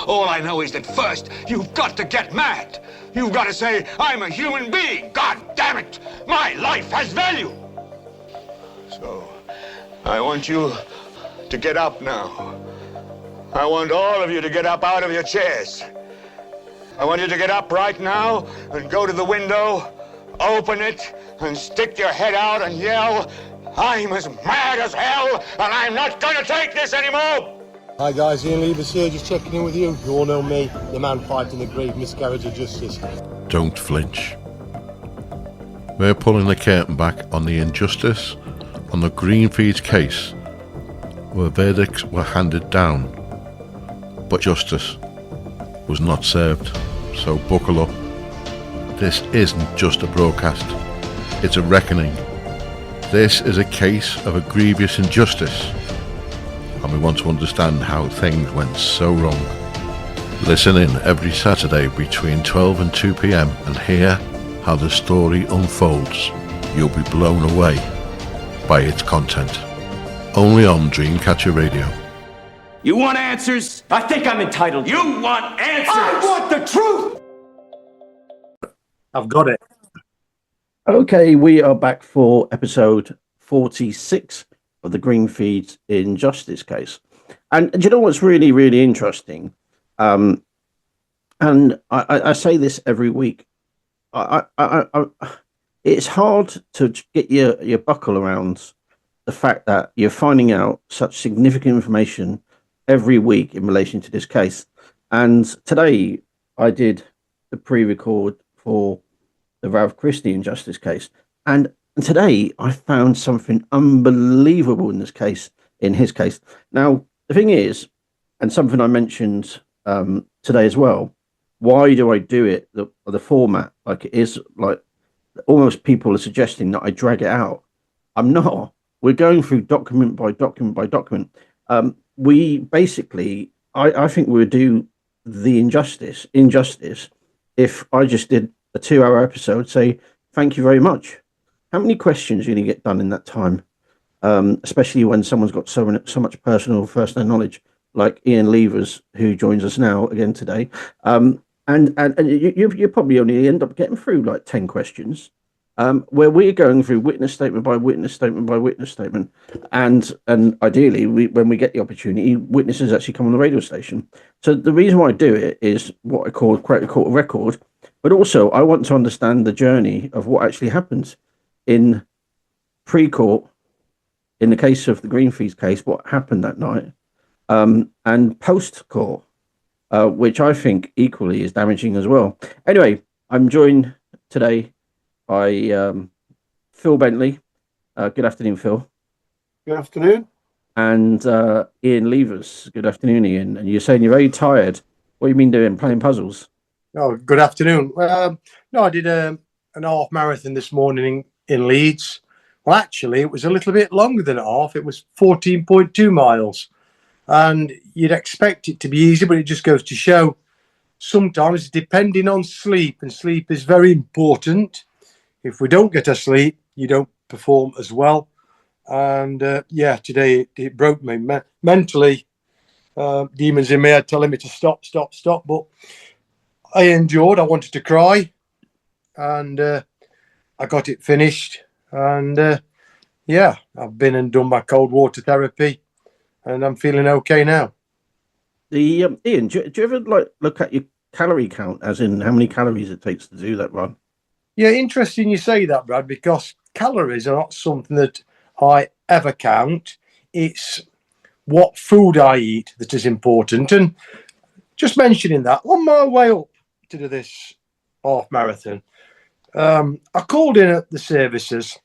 All I know is that first, you've got to get mad. You've got to say, I'm a human being. God damn it. My life has value. So, I want you to get up now. I want all of you to get up out of your chairs. I want you to get up right now and go to the window, open it, and stick your head out and yell, I'm as mad as hell, and I'm not going to take this anymore. Hi guys, Gillian Leivers here, just checking in with you. You all know me, the man fighting the grave miscarriage of justice. Don't flinch. We're pulling the curtain back on the injustice on the Greenfeeds case, where verdicts were handed down, but justice was not served. So buckle up. This isn't just a broadcast, it's a reckoning. This is a case of a grievous injustice, and we want to understand how things went so wrong. Listen in every Saturday between 12 and 2 p.m. and hear how the story unfolds. You'll be blown away by its content. Only on Dreamcatcher Radio. You want answers? I think I'm entitled. You want answers? I want the truth! I've got it. Okay, we are back for episode 46 of the Greenfeeds injustice case. And do you know what's really, really interesting? And I say this every week. It's hard to get your buckle around the fact that you're finding out such significant information every week in relation to this case. And today I did the pre-record for the Ralph Christie injustice case. And today I found something unbelievable in his case. Now, the thing is, and something I mentioned today as well, why do I do it the format like it is? Like almost people are suggesting that I drag it out. I'm not. We're going through document by document by document. We basically, I think we would do the injustice if I just did a 2-hour episode, say, thank you very much. How many questions are you going to get done in that time? Especially when someone's got so much personal first-hand knowledge, like Gillian Leivers, who joins us now again today. And you probably only end up getting through like 10 questions, where we're going through witness statement by witness statement by witness statement. And ideally, when we get the opportunity, witnesses actually come on the radio station. So the reason why I do it is what I call create a court of record, but also I want to understand the journey of what actually happens in pre-court, in the case of the Greenfeeds case, what happened that night, and post-court, which I think equally is damaging as well. Anyway, I'm joined today by Phil Bentley. Good afternoon, Phil. Good afternoon. And Gillian Leivers. Good afternoon, Ian. And you're saying you're very tired. What have you been doing? Playing puzzles? Oh, good afternoon. No, I did an half marathon this morning in Leeds. Well, actually, it was a little bit longer than a half. It was 14.2 miles. And you'd expect it to be easy, but it just goes to show sometimes depending on sleep, and sleep is very important. If we don't get a sleep, you don't perform as well. And today it broke me mentally. Demons in me are telling me to stop. But I endured. I wanted to cry, and I got it finished. And I've been and done my cold water therapy, and I'm feeling okay now. Ian, do you ever look at your calorie count, as in how many calories it takes to do that run? Yeah, interesting you say that, Brad, because calories are not something that I ever count. It's what food I eat that is important. And just mentioning that, on my way up to do this half marathon, I called in at the services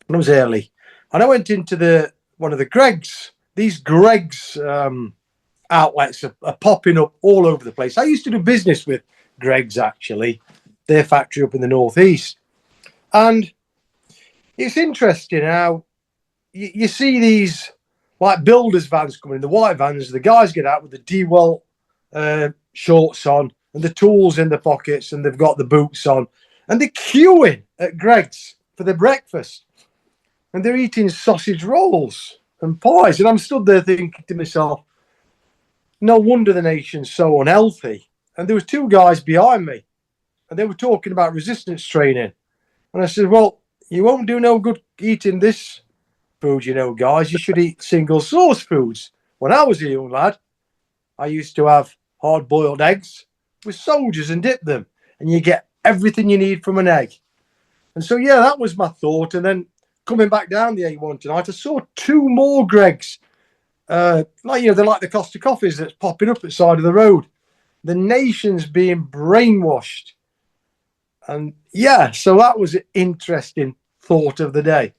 and I was early. And I went into one of the Greggs. These Greggs outlets are popping up all over the place. I used to do business with Greggs, actually, their factory up in the northeast. And it's interesting how you see these like builders vans coming in, the white vans. The guys get out with the D-Well shorts on and the tools in the pockets, and they've got the boots on, and they're queuing at Greggs for their breakfast, and they're eating sausage rolls and pies. And I'm stood there thinking to myself, no wonder the nation's so unhealthy. And there was two guys behind me, and they were talking about resistance training. And I said, well, you won't do no good eating this food, you know, guys. You should eat single source foods. When I was a young lad, I used to have hard-boiled eggs with soldiers and dip them, and you get everything you need from an egg. And so, yeah, that was my thought. And then coming back down the A1 tonight, I saw two more Gregs. They're like the Costa coffees that's popping up at the side of the road. The nation's being brainwashed. And yeah, so that was an interesting thought of the day.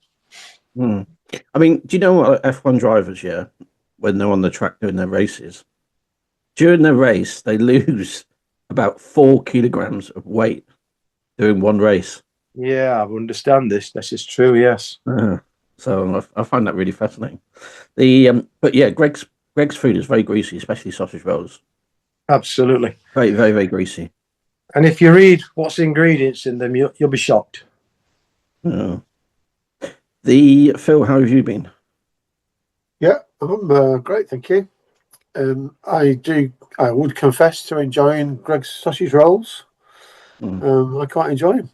I mean, do you know what F1 drivers, when they're on the track doing their races, during their race, they lose about 4 kilograms of weight doing one race. Yeah, I understand this. This is true, yes. So I find that really fascinating. But yeah, Greg's food is very greasy, especially sausage rolls. Absolutely. Very, very, very greasy. And if you read what's ingredients in them, you'll be shocked. Phil, how have you been? Yeah, I'm great, thank you. I would confess to enjoying Greg's sausage rolls. I quite enjoy them.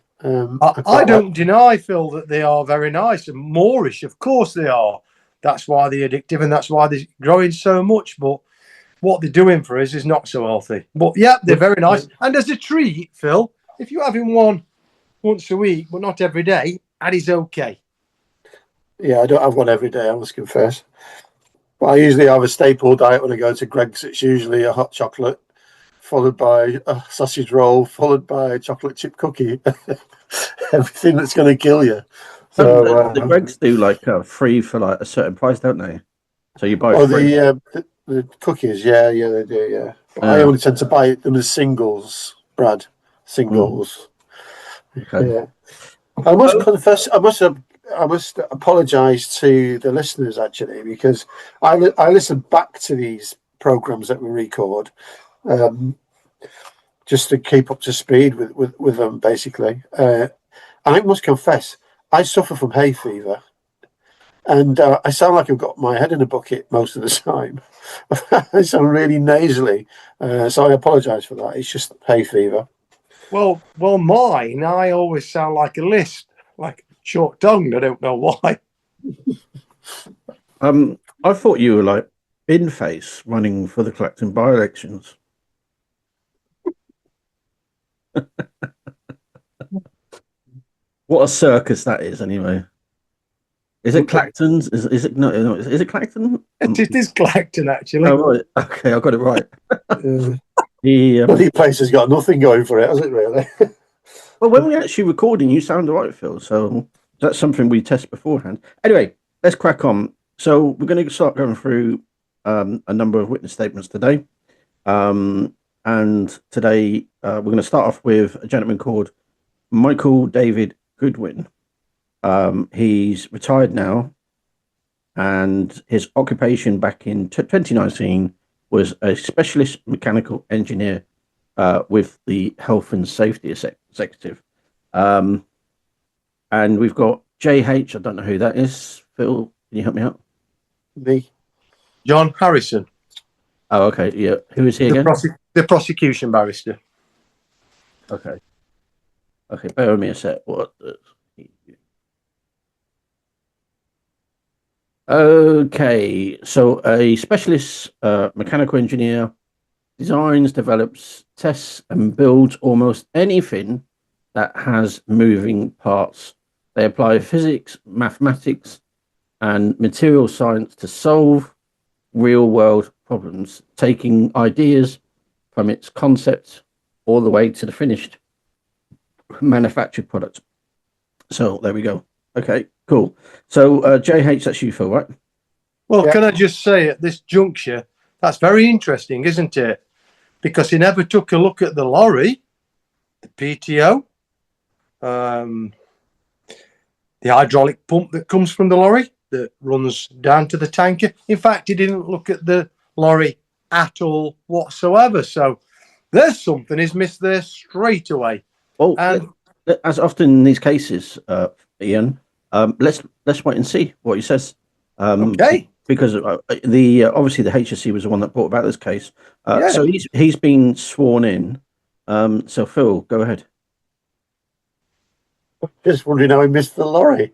I don't deny, Phil, that they are very nice and Moorish. Of course they are. That's why they're addictive and that's why they're growing so much. But what they're doing for us is not so healthy. But yeah, they're very nice. And as a treat, Phil, if you're having one once a week, but not every day, that is okay. Yeah, I don't have one every day, I must confess. But I usually have a staple diet when I go to Greg's. It's usually a hot chocolate, followed by a sausage roll, followed by a chocolate chip cookie. Everything that's going to kill you. So the Greg's do like free for like a certain price, don't they? So you buy the cookies, yeah, they do, yeah. But I only tend to buy them as singles, Brad. Singles. Okay. Yeah. I must confess, I must apologise to the listeners actually, because I listen back to these programs that we record, just to keep up to speed with them, basically. I must confess, I suffer from hay fever, and I sound like I've got my head in a bucket most of the time. I sound really nasally, so I apologise for that. It's just hay fever. Well, mine, I always sound like a lisp, like short-tongued. I don't know why. I thought you were like in face running for the Clacton by-elections. What a circus that is, anyway. Is it Clacton's? Is it no? Is it Clacton? It is Clacton, actually. Oh, right. Okay, I got it right. The place has got nothing going for it, has it, really? Well, when we're actually recording, you sound all right, Phil. So that's something we test beforehand. Anyway, let's crack on. So we're going to start going through a number of witness statements today. And today we're going to start off with a gentleman called Michael David Goodwin. He's retired now, and his occupation back in 2019 was a specialist mechanical engineer with the Health and Safety Executive. And we've got JH, I don't know who that is. Phil, can you help me out? Me. John Harrison. Oh, okay. Yeah. Who is he again? The prosecution barrister. Okay. Okay, bear with me a sec. Okay, so a specialist mechanical engineer designs, develops, tests, and builds almost anything that has moving parts. They apply physics, mathematics, and material science to solve real-world problems, taking ideas from its concept all the way to the finished manufactured product. So there we go. Okay, cool. So JH, that's you, Phil, right? Well, Yeah. Can I just say at this juncture, that's very interesting, isn't it? Because he never took a look at the lorry, the PTO, the hydraulic pump that comes from the lorry that runs down to the tanker. In fact, he didn't look at the lorry at all whatsoever. So there's something he's missed there straight away. Well, And as often in these cases, Ian, let's wait and see what he says. okay. because the obviously the HSC was the one that brought about this case. Yeah. So he's been sworn in. So Phil, go ahead. Just wondering how he missed the lorry.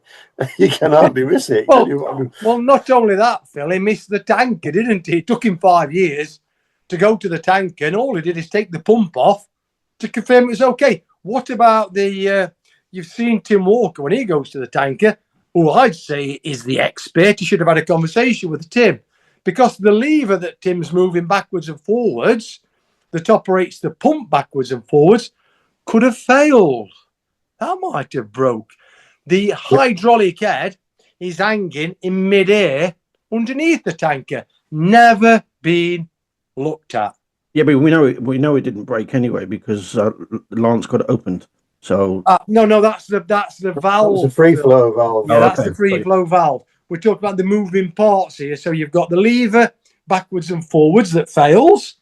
You can hardly miss it. Well, can you? I mean, well, not only that, Phil, he missed the tanker, didn't he? It took him 5 years to go to the tanker, and all he did is take the pump off to confirm it was okay. What about the, you've seen Tim Walker when he goes to the tanker, who I'd say is the expert. He should have had a conversation with Tim, because the lever that Tim's moving backwards and forwards, that operates the pump backwards and forwards, could have failed. That might have broke. The hydraulic head is hanging in midair underneath the tanker. Never been looked at. Yeah, but we know it didn't break anyway because Lance got it opened. So no, that's the valve. it's a free flow valve. Yeah, that's okay. the free flow valve. We're talking about the moving parts here. So you've got the lever backwards and forwards that fails,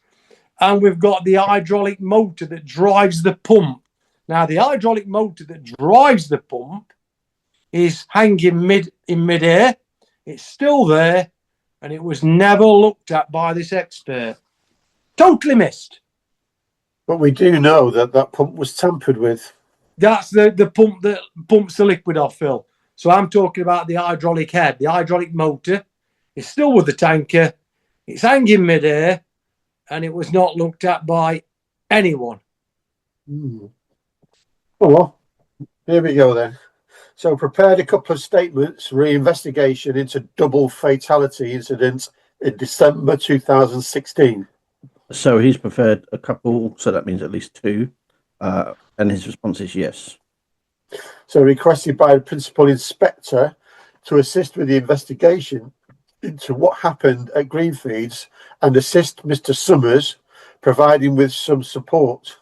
and we've got the hydraulic motor that drives the pump. Now, the hydraulic motor that drives the pump is hanging in midair. It's still there, and it was never looked at by this expert. Totally missed. But we do know that that pump was tampered with. That's the pump that pumps the liquid off, Phil. So I'm talking about the hydraulic head. The hydraulic motor is still with the tanker. It's hanging midair, and it was not looked at by anyone. Oh, well, here we go then. So prepared a couple of statements, re-investigation into double fatality incidents in December 2016. So he's prepared a couple, so that means at least two, and his response is yes. So requested by the principal inspector to assist with the investigation into what happened at Greenfeeds and assist Mr. Summers, providing with some support.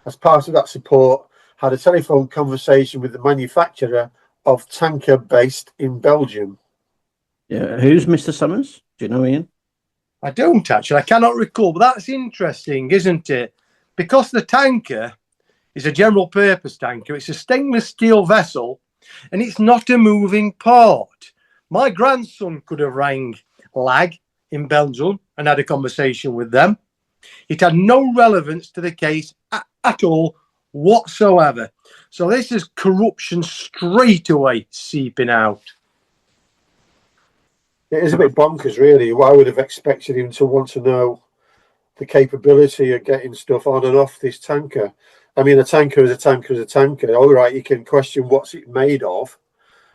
As part of that support, had a telephone conversation with the manufacturer of tanker based in Belgium. Yeah, who's Mr. Summers? Do you know, Ian? I don't actually. I cannot recall, but that's interesting, isn't it? Because the tanker is a general purpose tanker. It's a stainless steel vessel, and it's not a moving part. My grandson could have rang LAG in Belgium and had a conversation with them. It had no relevance to the case at all whatsoever. So this is corruption straight away seeping out. It is a bit bonkers, really. I would have expected him to want to know the capability of getting stuff on and off this tanker. I mean, a tanker is a tanker is a tanker. All right, you can question what's it made of.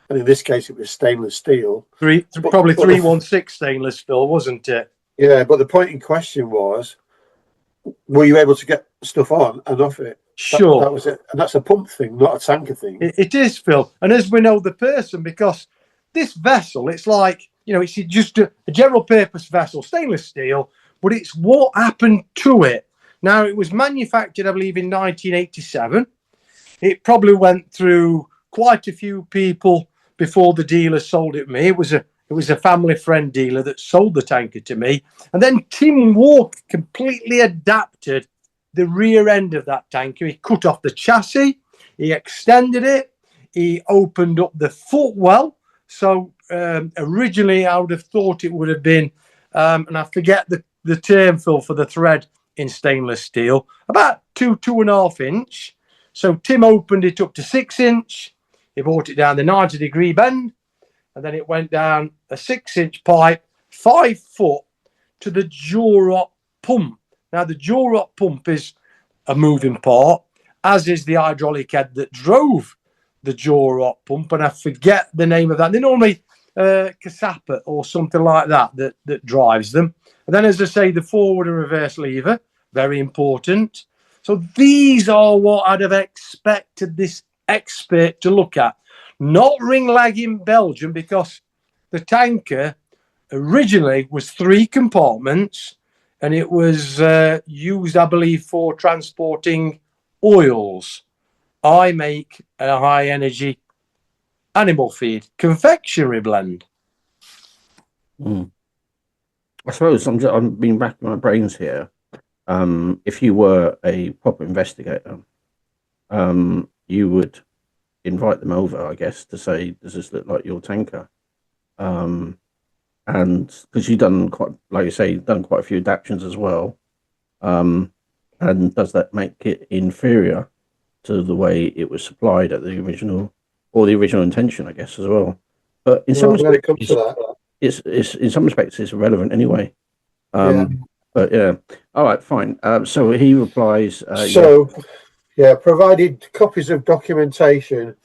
And in this case, it was stainless steel. Probably 316 stainless steel, wasn't it? Yeah, but the point in question was, were you able to get stuff on and off it? Sure. That was it. And that's a pump thing, not a tanker thing. It is, Phil. And as we know, the person, because this vessel, it's like, it's just a general purpose vessel, stainless steel, but it's what happened to it. Now, it was manufactured, I believe, in 1987. It probably went through quite a few people before the dealer sold it to me. It was a family friend dealer that sold the tanker to me. And then Tim Walker completely adapted the rear end of that tanker. He cut off the chassis, he extended it, he opened up the footwell. So originally I would have thought it would have been, and I forget the term, Phil, for the thread in stainless steel, about 2.5 inch. So Tim opened it up to 6 inch. He brought it down the 90-degree bend, and then it went down a 6-inch pipe, 5 foot, to the jaw rot pump. Now, the jaw rot pump is a moving part, as is the hydraulic head that drove the jaw rot pump, and I forget the name of that. They normally Casapa or something like that drives them. And then, as I say, the forward and reverse lever, very important. So these are what I'd have expected this expert to look at, not ring lag in Belgium, because the tanker originally was 3 compartments, and it was used, I believe, for transporting oils. I make a high energy animal feed confectionery blend. I suppose I'm being back in my brains here. If you were a proper investigator, you would invite them over, I guess, to say, does this look like your tanker? And and because you've done quite, like you say, you've done quite a few adaptations as well, and does that make it inferior to the way it was supplied at the original, or the original intention, I guess, as well? But in some when it respects, comes to that, it's in some respects it's irrelevant anyway. yeah. But yeah, all right, fine. So he replies, Provided copies of documentation,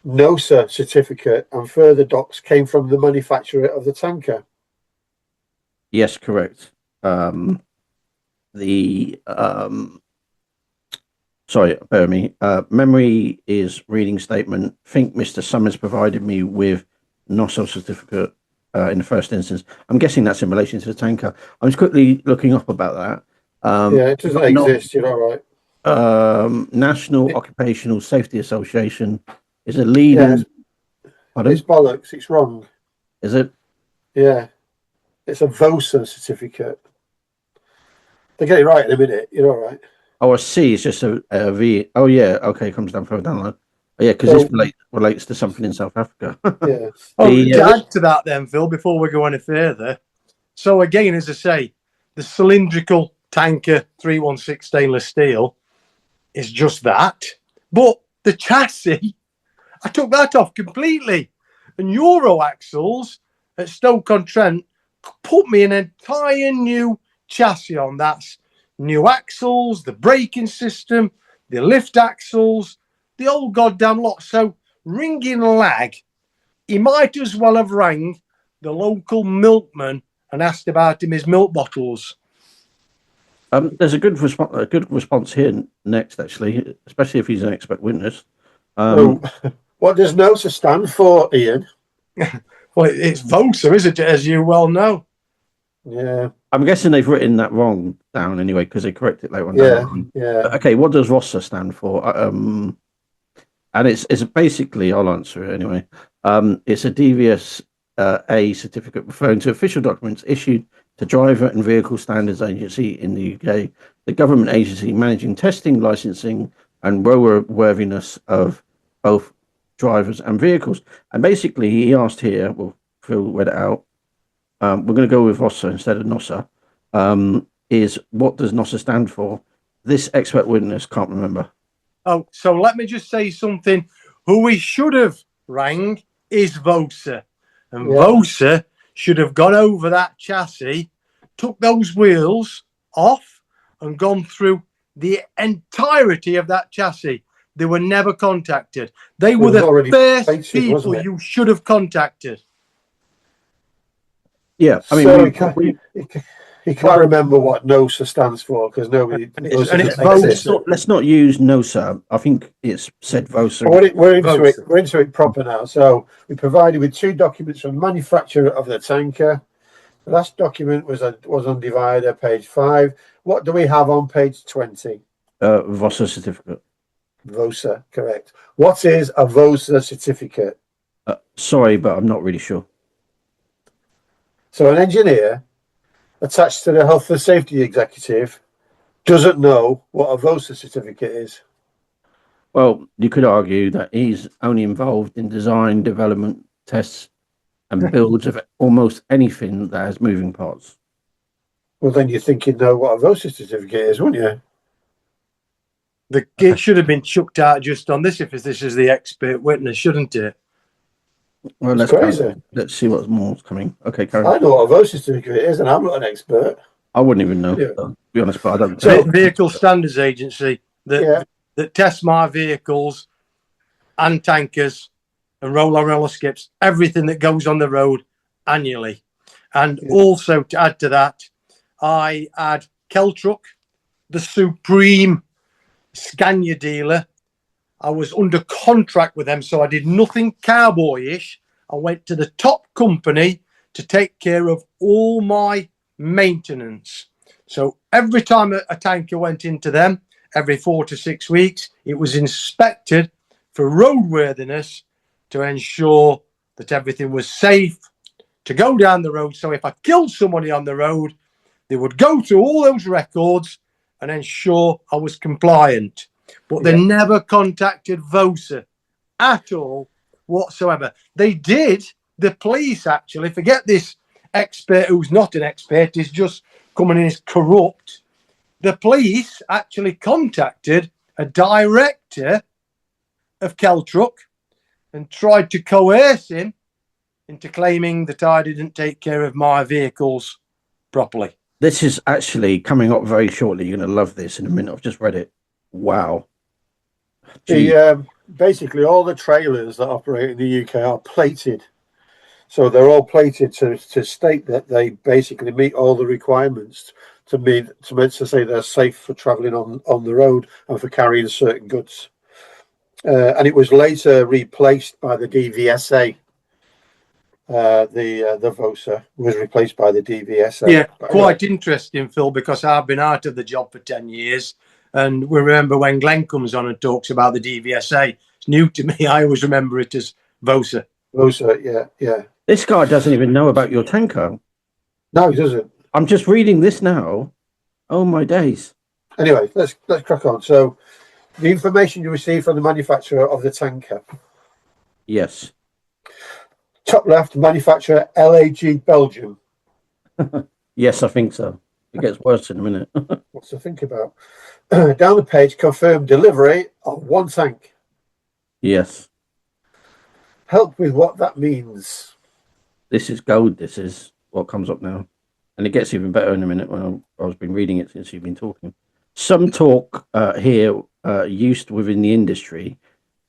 NOSA certificate, and further docs came from the manufacturer of the tanker. yes, correct. Sorry, bear with me. Memory is reading statement. Think Mr. Summers provided me with NOSA certificate in the first instance. I'm guessing that's in relation to the tanker. I was quickly looking up about that. It doesn't exist. You're all right. National Occupational Safety Association is a leading. It's bollocks. It's wrong. Is it? Yeah, it's a VOSA certificate. They get it right in a minute. You're all right. Oh, a C is just a V. Oh, yeah. Okay, it comes down further down the line. Oh, yeah, because this relates to something in South Africa. Yeah. To add to that, then, Phil, before we go any further. So again, as I say, the cylindrical tanker 316 stainless steel is just that, but the chassis, I took that off completely. And Euro axles at Stoke-on-Trent put me an entire new chassis on. That's new axles, the braking system, the lift axles, the whole goddamn lot. So ringing lag, he might as well have rang the local milkman and asked about his milk bottles. There's a good response here next, actually, especially if he's an expert witness. What does NOSA stand for, Ian? Well, it's VOSA, isn't it, as you well know? Yeah. I'm guessing they've written that wrong down anyway, because they correct it later on. Yeah. Okay, what does ROSA stand for? And it's basically, I'll answer it anyway. It's a devious A certificate referring to official documents issued to Driver and Vehicle Standards Agency in the UK, the government agency managing testing, licensing, and roadworthiness of both drivers and vehicles. And basically, he asked here, well, Phil read it out. We're going to go with ROSA instead of NOSA. Is what does NOSA stand for? This expert witness can't remember. Oh, so let me just say something. Who we should have rang is VOSA. And VOSA should have gone over that chassis, took those wheels off, and gone through the entirety of that chassis. They were never contacted. They were the first people you should have contacted. Yeah, I mean, so he can't remember what NOSA stands for because nobody knows. And let's not use NOSA. I think it's said VOSA. We're into it proper now. So we provided with 2 documents from the manufacturer of the tanker. The last document was on divider, page 5. What do we have on page 20? VOSA certificate. VOSA, correct. What is a VOSA certificate? Sorry, but I'm not really sure. So an engineer attached to the health and safety executive doesn't know what a VOSA certificate is. Well, you could argue that he's only involved in design, development, tests, and builds of almost anything that has moving parts. Well, then you think you'd know what a VOSA certificate is, wouldn't you? It should have been chucked out just on this if this is the expert witness, shouldn't it? Well, let's see what's more coming. Okay, Karen. I know what a VOSA certificate is, and I'm not an expert. I wouldn't even know, to be honest, but I don't. So, Vehicle Standards Agency that tests my vehicles and tankers and roller skips, everything that goes on the road annually. And also to add to that, I had Keltruck, the supreme Scania dealer. I was under contract with them, so I did nothing cowboyish. I went to the top company to take care of all my maintenance. So every time a tanker went into them, every 4 to 6 weeks, it was inspected for roadworthiness to ensure that everything was safe to go down the road. So if I killed somebody on the road, they would go through all those records and ensure I was compliant. But they never contacted VOSA at all whatsoever. They did, the police actually, forget this expert who's not an expert is just coming in as corrupt. The police actually contacted a director of Keltruck and tried to coerce him into claiming that I didn't take care of my vehicles properly. This is actually coming up very shortly. You're going to love this in a minute. I've just read it. Wow. Basically, all the trailers that operate in the UK are plated. So they're all plated to state that they basically meet all the requirements to say they're safe for travelling on the road and for carrying certain goods. And it was later replaced by the DVSA. The VOSA was replaced by the DVSA. Yeah, quite interesting, Phil, because I've been out of the job for 10 years. And we remember when Glenn comes on and talks about the DVSA. It's new to me. I always remember it as VOSA. VOSA, yeah. This guy doesn't even know about your tanker. No, he doesn't. I'm just reading this now. Oh, my days. Anyway, let's crack on. So, the information you received from the manufacturer of the tanker. Yes. Top left, manufacturer LAG Belgium. Yes, I think so. It gets worse in a minute. What's to think about? Down the page, confirmed delivery of one tank. Yes. Help with what that means. This is gold. This is what comes up now. And it gets even better in a minute when I've been reading it since you've been talking. Some talk here used within the industry.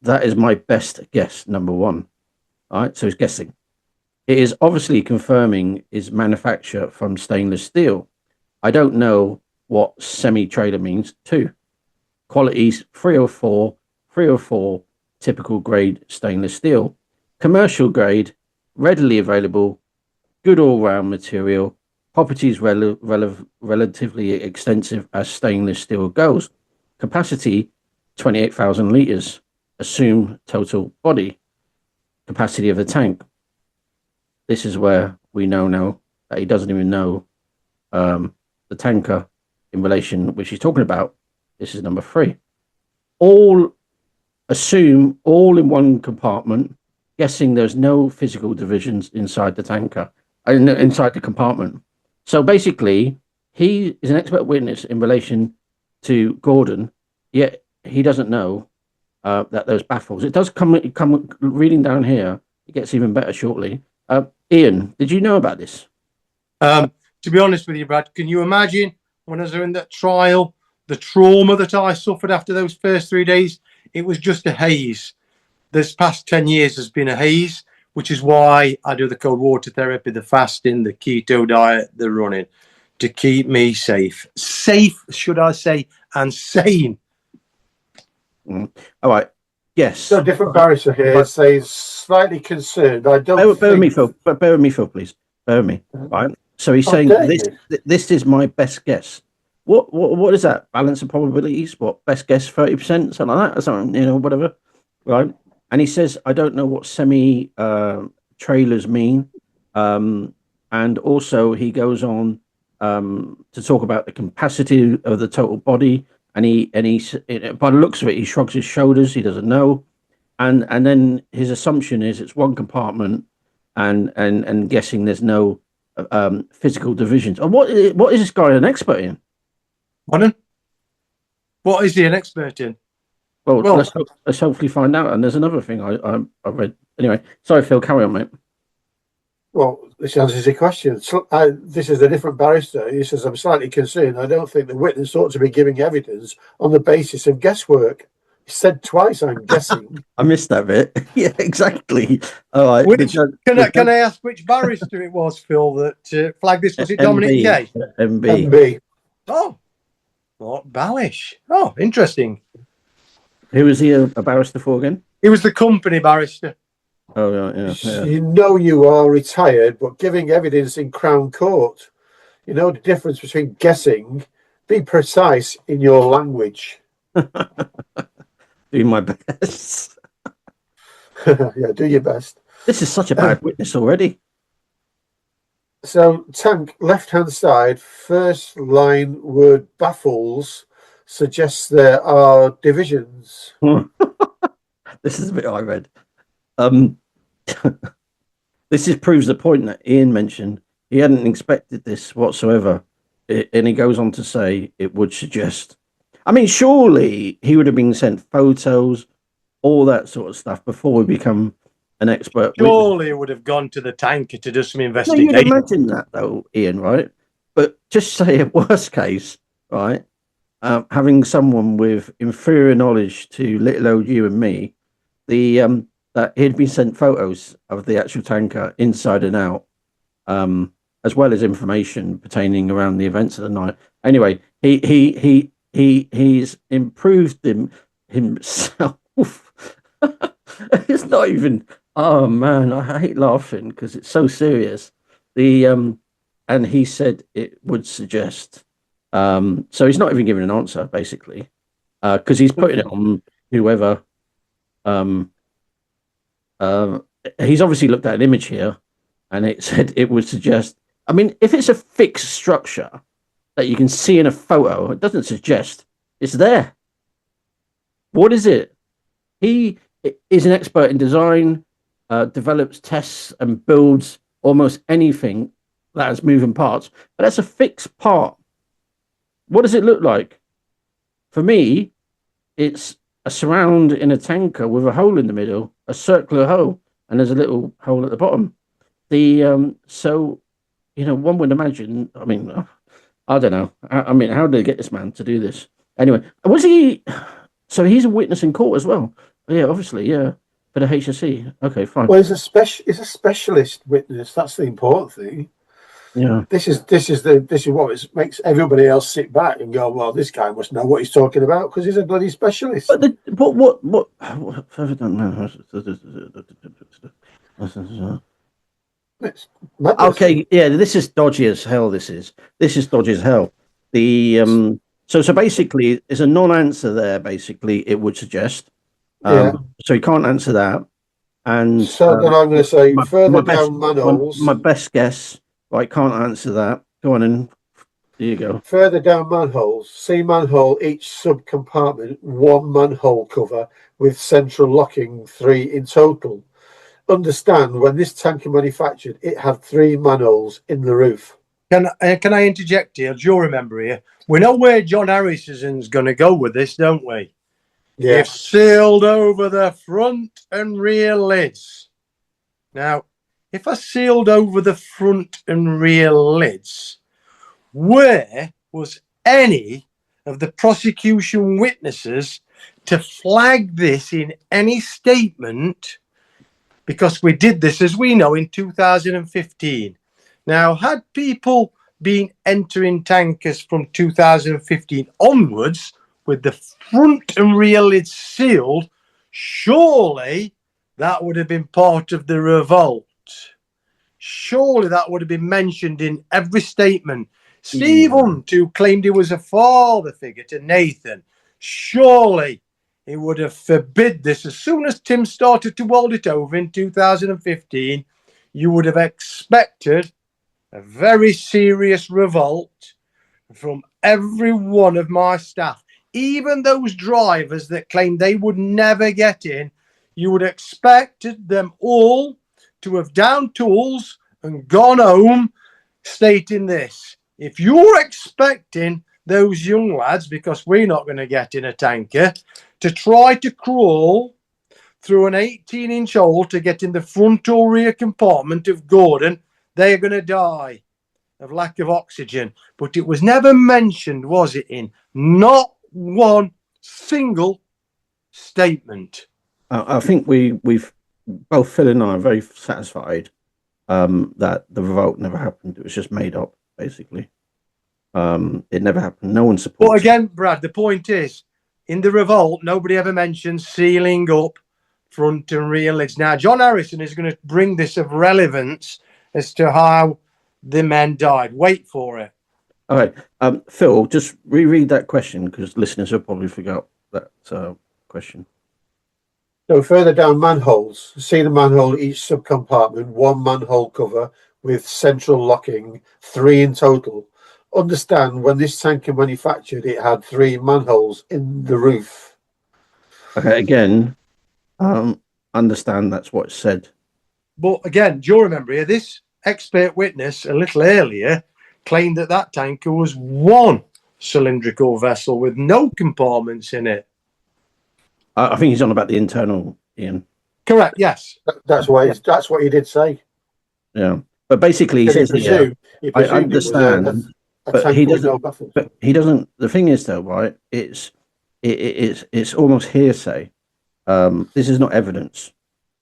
That is my best guess, number one. All right, so it's guessing. It is obviously confirming is manufacture from stainless steel. I don't know what semi-trailer means. 2. Qualities 304, typical grade stainless steel. Commercial grade, readily available, good all-round material, properties relatively extensive as stainless steel goes. Capacity 28,000 litres. Assume total body. Capacity of the tank. This is where we know now that he doesn't even know the tanker in relation which he's talking about. This is number 3. Assume all in one compartment, guessing there's no physical divisions inside the tanker, inside the compartment. So basically, he is an expert witness in relation to Gordon, yet he doesn't know that there's baffles. It does come reading down here. It gets even better shortly. Ian, did you know about this? To be honest with you, Brad, can you imagine when I was in that trial, the trauma that I suffered after those first 3 days? It was just a haze. This past 10 years has been a haze, which is why I do the cold water therapy, the fasting, the keto diet, the running, to keep me safe. Safe, should I say, and sane. All right. Yes. So different barrister here says slightly concerned. I don't bear with me, Phil. But bear with me, Phil, please. Bear with me. Right. So he's saying this is my best guess. What is that? Balance of probabilities? What, best guess 30%? Something like that, or something, whatever. Right. And he says, I don't know what semi trailers mean. And also he goes on to talk about the capacity of the total body. And he by the looks of it, he shrugs his shoulders. He doesn't know. And then his assumption is it's one compartment and guessing there's no physical divisions. And what is this guy an expert in? Pardon? What is he an expert in? Well, let's hopefully find out. And there's another thing I read. Anyway, sorry, Phil, carry on, mate. Well, this answers your question. So, this is a different barrister. He says, I'm slightly concerned. I don't think the witness ought to be giving evidence on the basis of guesswork. He said twice, I'm guessing. I missed that bit. Yeah, exactly. All right. Can I ask which barrister it was, Phil, that flagged this? Was it Dominic Kay? MB. Oh, what Ballish. Oh, interesting. Who was he a barrister for again? He was the company barrister. Oh, yeah. You know you are retired, but giving evidence in Crown Court. You know the difference between guessing. Be precise in your language. Do my best. Yeah, do your best. This is such a bad witness already. So, tank, left-hand side, first line word baffles suggests there are divisions. This is a bit I read. This proves the point that Ian mentioned. he hadn't expected this whatsoever. And he goes on to say it would suggest. I mean, surely he would have been sent photos, all that sort of stuff before we become an expert. Surely it would have gone to the tanker to do some No, investigation. you'd imagine that though, Ian, right? But just say a worst case, right? Having someone with inferior knowledge to little old you and me, that he'd been sent photos of the actual tanker inside and out, as well as information pertaining around the events of the night. Anyway, he's improved himself. It's not even. Oh man, I hate laughing because it's so serious. And he said it would suggest. So he's not even giving an answer basically, because he's putting it on whoever. He's obviously looked at an image here, and it said it would suggest. I mean, if it's a fixed structure that you can see in a photo, it doesn't suggest it's there. What is it? He is an expert in design, develops, tests, and builds almost anything that has moving parts, but that's a fixed part. What does it look like? For me, it's a surround in a tanker with a hole in the middle, a circular hole, and there's a little hole at the bottom. So, one would imagine. I mean, I don't know. I mean, how did they get this man to do this? Anyway, was he? So he's a witness in court as well. Yeah, obviously, yeah, for the HSE. Okay, fine. Well, he's a specialist witness. That's the important thing. Yeah. This is what makes everybody else sit back and go, well, this guy must know what he's talking about because he's a bloody specialist. But what further down okay, yeah, this is dodgy as hell. This is dodgy as hell. So basically there's a non-answer there, basically, it would suggest. So he can't answer that. And so then I'm gonna say further down manholes. My best guess. I can't answer that. Go on in. There you go. Further down manholes, see manhole, each sub-compartment, 1 manhole cover with central locking, 3 in total. Understand, when this tanker manufactured, it had 3 manholes in the roof. Can I interject here? Do you remember here? We know where John Harrison's going to go with this, don't we? Yeah. They've sealed over the front and rear lids. Now, if I sealed over the front and rear lids, where was any of the prosecution witnesses to flag this in any statement? Because we did this, as we know, in 2015. Now, had people been entering tankers from 2015 onwards with the front and rear lids sealed, surely that would have been part of the revolt. Surely that would have been mentioned in every statement. Steve Hunt, who claimed he was a father figure to Nathan, surely he would have forbid this. As soon as Tim started to hold it over in 2015, you would have expected a very serious revolt from every one of my staff. Even those drivers that claimed they would never get in, you would have expected them all to have down tools and gone home stating this. If you're expecting those young lads, because we're not going to get in a tanker, to try to crawl through an 18-inch hole to get in the front or rear compartment of Gordon, they are going to die of lack of oxygen. But it was never mentioned, was it, in not one single statement? I think we've both Phil and I are very satisfied that the revolt never happened. It was just made up, basically. It never happened. No one supports. But again, Brad, the point is, in the revolt, nobody ever mentioned sealing up front and rear lids. Now, John Harrison is going to bring this of relevance as to how the men died. Wait for it. All right. Phil, just reread that question because listeners have probably forgot that question. So further down manholes, see the manhole, each subcompartment, 1 manhole cover with central locking, 3 in total. Understand, when this tanker manufactured, it had 3 manholes in the roof. Okay, again, understand that's what's said. But again, do you remember here? This expert witness a little earlier claimed that that tanker was one cylindrical vessel with no compartments in it. I think he's on about the internal, Ian. Correct. Yes. That's what he did say. Yeah, but basically he And says here, I understand, but he doesn't. But he doesn't. The thing is, though, right? It's almost hearsay. This is not evidence.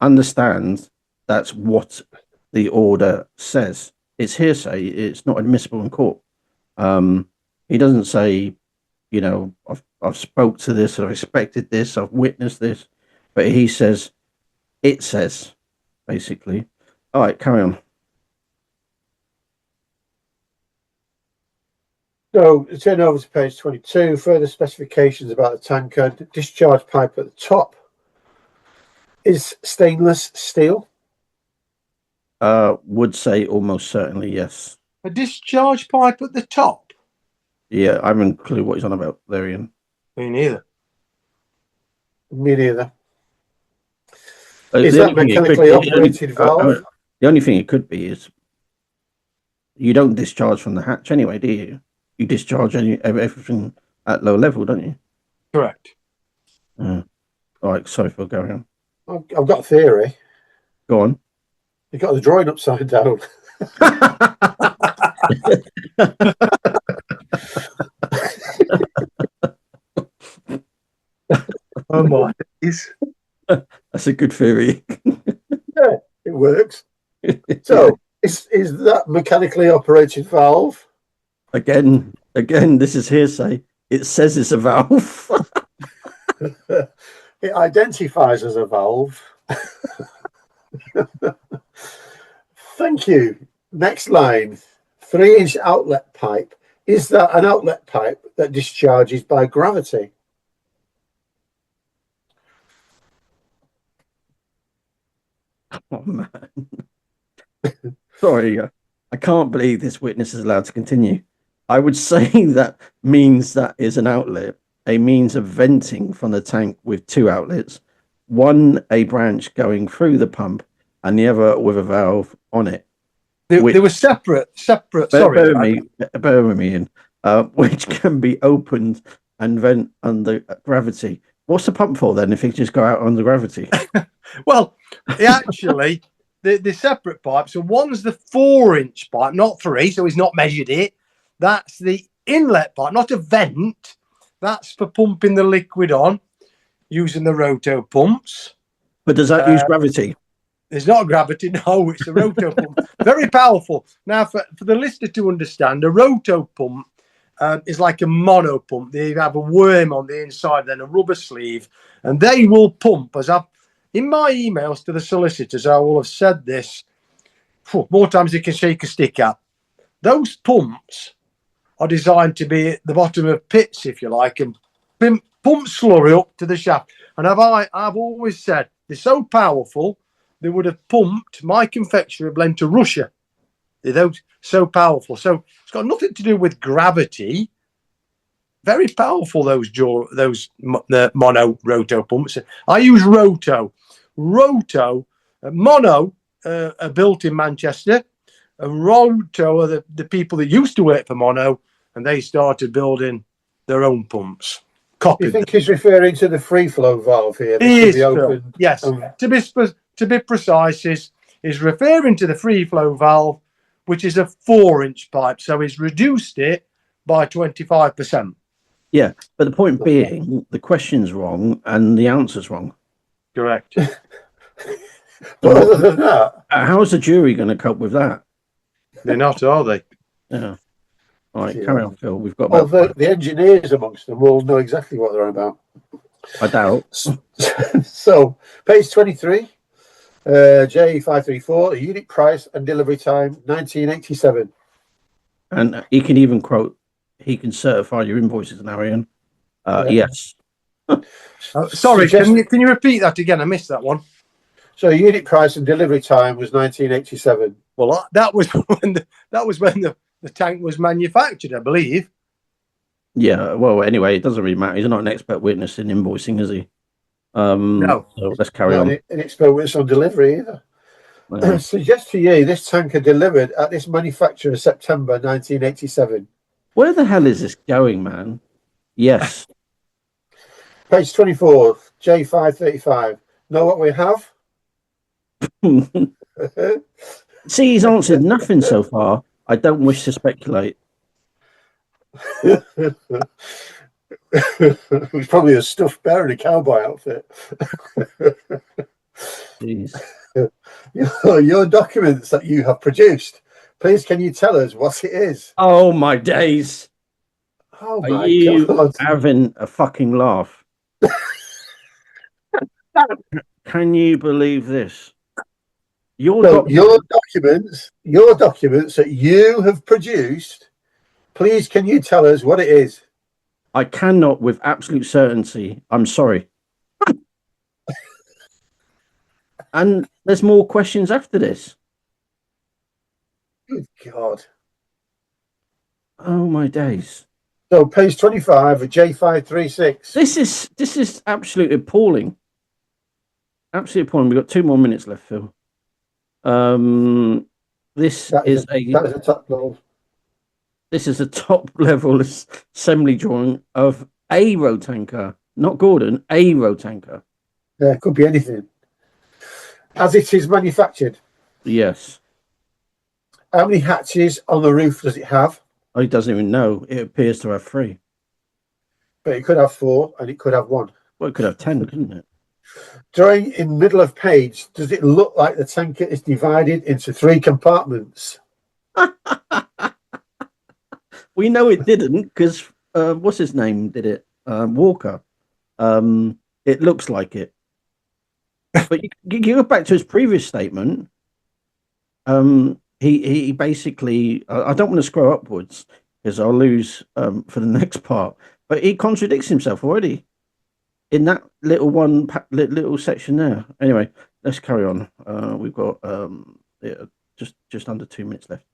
Understand that's what the order says. It's hearsay. It's not admissible in court. He doesn't say, you know, I've spoke to this, I've expected this, I've witnessed this, but he says, it says, basically. All right, carry on. So turn over to page 22. Further specifications about the tanker. The discharge pipe at the top is stainless steel. Would say almost certainly yes. A discharge pipe at the top? Yeah, I haven't a clue what he's on about there, Ian. Me neither. Me neither. Is that mechanically operated valve? The only thing it could be is you don't discharge from the hatch anyway, do you? You discharge everything at low level, don't you? Correct. All right, sorry for going on. I've got a theory. Go on. You've got the drawing upside down. Oh my days. That's a good theory. Yeah, it works. So, is that mechanically operated valve? Again, this is hearsay. It says it's a valve. It identifies as a valve. Thank you. Next line. 3-inch outlet pipe. Is that an outlet pipe that discharges by gravity? Oh, man. Sorry, I can't believe this witness is allowed to continue. I would say that means that is an outlet, a means of venting from the tank with two outlets, one a branch going through the pump and the other with a valve on it. They were separate. Bear with me, Ian. Which can be opened and vent under gravity. What's the pump for then if it just go out under gravity? Well, actually, the separate pipes. So one's the 4-inch pipe, not 3, so he's not measured it. That's the inlet pipe, not a vent. That's for pumping the liquid on using the roto pumps. But does that use gravity? There's not gravity, no, it's a roto pump. Very powerful. Now, for the listener to understand, a roto pump is like a mono pump. They have a worm on the inside, then a rubber sleeve, and they will pump. As I've in my emails to the solicitors, I will have said this more times than you can shake a stick at. Those pumps are designed to be at the bottom of pits, if you like, and pump slurry up to the shaft. And I've always said they're so powerful, they would have pumped my confectionery blend to Russia. They're so powerful. So it's got nothing to do with gravity. Very powerful, those mono roto pumps. I use roto. Mono are built in Manchester. Roto are the people that used to work for Mono, and they started building their own pumps. You think he's referring to the free flow valve here? He is, yes. To be precise, is referring to the free flow valve, which is a 4-inch pipe. So he's reduced it by 25%. Yeah, but the point being, the question's wrong and the answer's wrong. Correct. But other than that, how's the jury going to cope with that? They're not, are they? Yeah. All right, carry on, Phil. We've got. Well, the engineers amongst them will know exactly what they're on about. I doubt. So, page 23, J534, unit price and delivery time, 1987. And he can even quote. He can certify your invoices now, Ian. Yes. Sorry, can you repeat that again? I missed that one. So unit price and delivery time was 1987. Well, that was when the tank was manufactured, I believe. Yeah. Well, anyway, it doesn't really matter. He's not an expert witness in invoicing, is he? No. So let's carry on. An expert witness on delivery either. Suggest to you this tanker delivered at this manufacturer September 1987. Where the hell is this going, man? Yes. Page 24, J535. Know what we have? See, he's answered nothing so far. I don't wish to speculate. It was probably a stuffed bear in a cowboy outfit. Jeez. Your documents that you have produced, please can you tell us what it is? Oh my days. Oh Are my you God. having a fucking laugh? Can you believe this? Your documents that you have produced, please can you tell us what it is? I cannot with absolute certainty. I'm sorry. And there's more questions after this. Good God. Oh my days. So page 25 of J536. This is absolutely appalling. Absolutely appalling. We've got 2 more minutes left, Phil. This is a top level. This is a top level assembly drawing of a road tanker, not Gordon, a road tanker. Yeah, it could be anything. As it is manufactured. Yes. How many hatches on the roof does it have? Oh, he doesn't even know. It appears to have 3. But it could have 4 and it could have 1. Well, it could have 10, couldn't it? Drawing in middle of page, does it look like the tanker is divided into 3 compartments? We know it didn't because what's his name did it? Walker. It looks like it. But you go back to his previous statement. He basically, I don't want to scroll upwards because I'll lose for the next part. But he contradicts himself already in that little section there. Anyway, let's carry on. We've got just under 2 minutes left.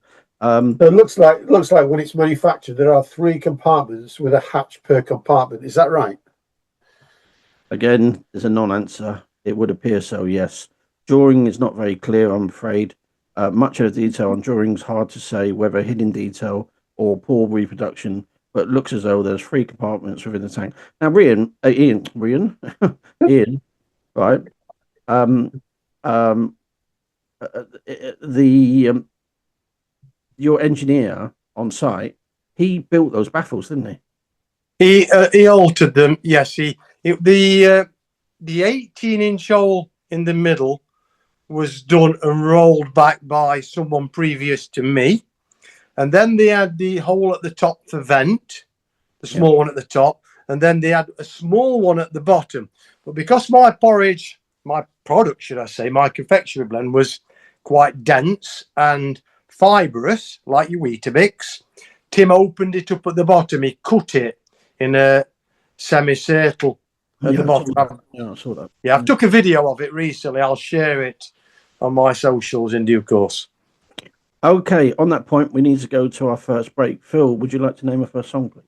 So it looks like when it's manufactured, there are 3 compartments with a hatch per compartment. Is that right? Again, there's a non-answer. It would appear so, yes. Drawing is not very clear, I'm afraid. Much of the detail on drawings hard to say whether hidden detail or poor reproduction, but it looks as though there's 3 compartments within the tank. Now, Ian, right? Your engineer on site, he built those baffles, didn't he? He altered them. Yes, the 18-inch hole in the middle was done and rolled back by someone previous to me, and then they had the hole at the top for vent, the small one at the top, and then they had a small one at the bottom. But because my product, should I say, my confectionery blend was quite dense and fibrous, like your Weetabix, Tim opened it up at the bottom. He cut it in a semicircle at the bottom. I saw that. Yeah, I've took a video of it recently. I'll share it on my socials in due course. Okay, on that point, we need to go to our first break. Phil, would you like to name our first song, please?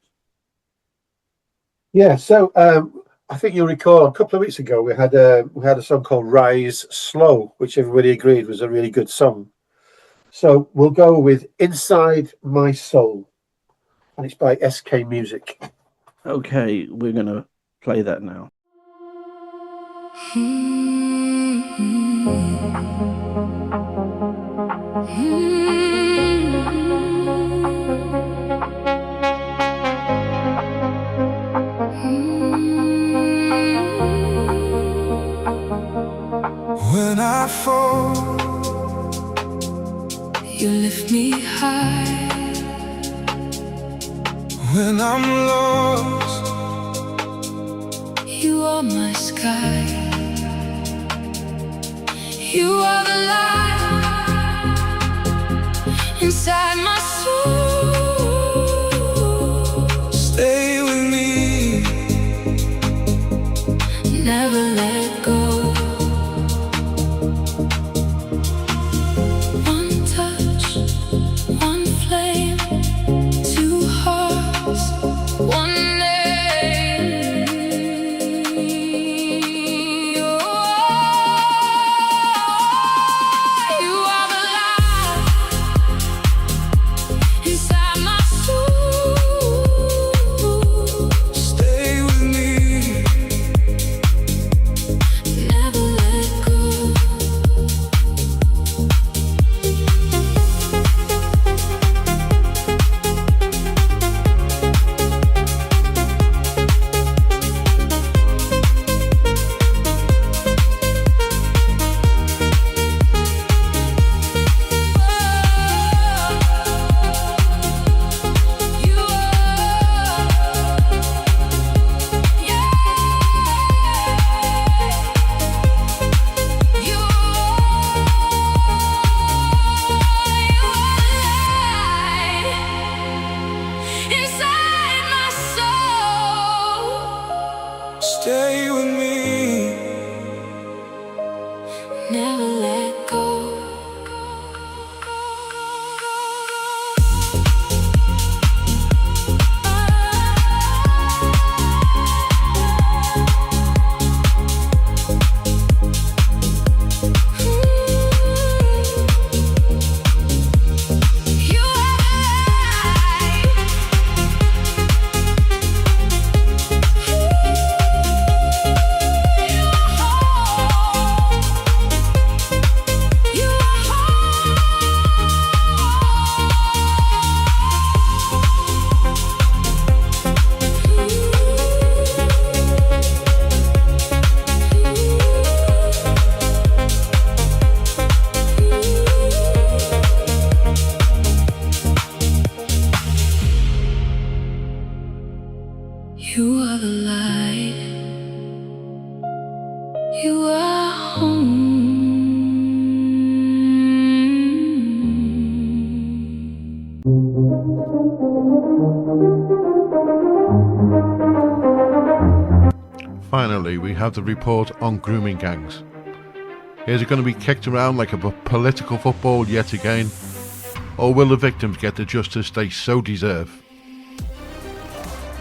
Yeah, so I think you'll recall a couple of weeks ago we had a song called Rise Slow, which everybody agreed was a really good song. So we'll go with Inside My Soul, and it's by SK Music. Okay, we're going to play that now. When I fall, you lift me high. When I'm lost, you are my sky. You are the light inside my soul. Stay with me, never let go. One touch, one flame, 2 hearts, one name. stay with me. Never let go. You are the light. You are home. Finally, we have the report on grooming gangs. Is it going to be kicked around like a political football yet again? Or will the victims get the justice they so deserve?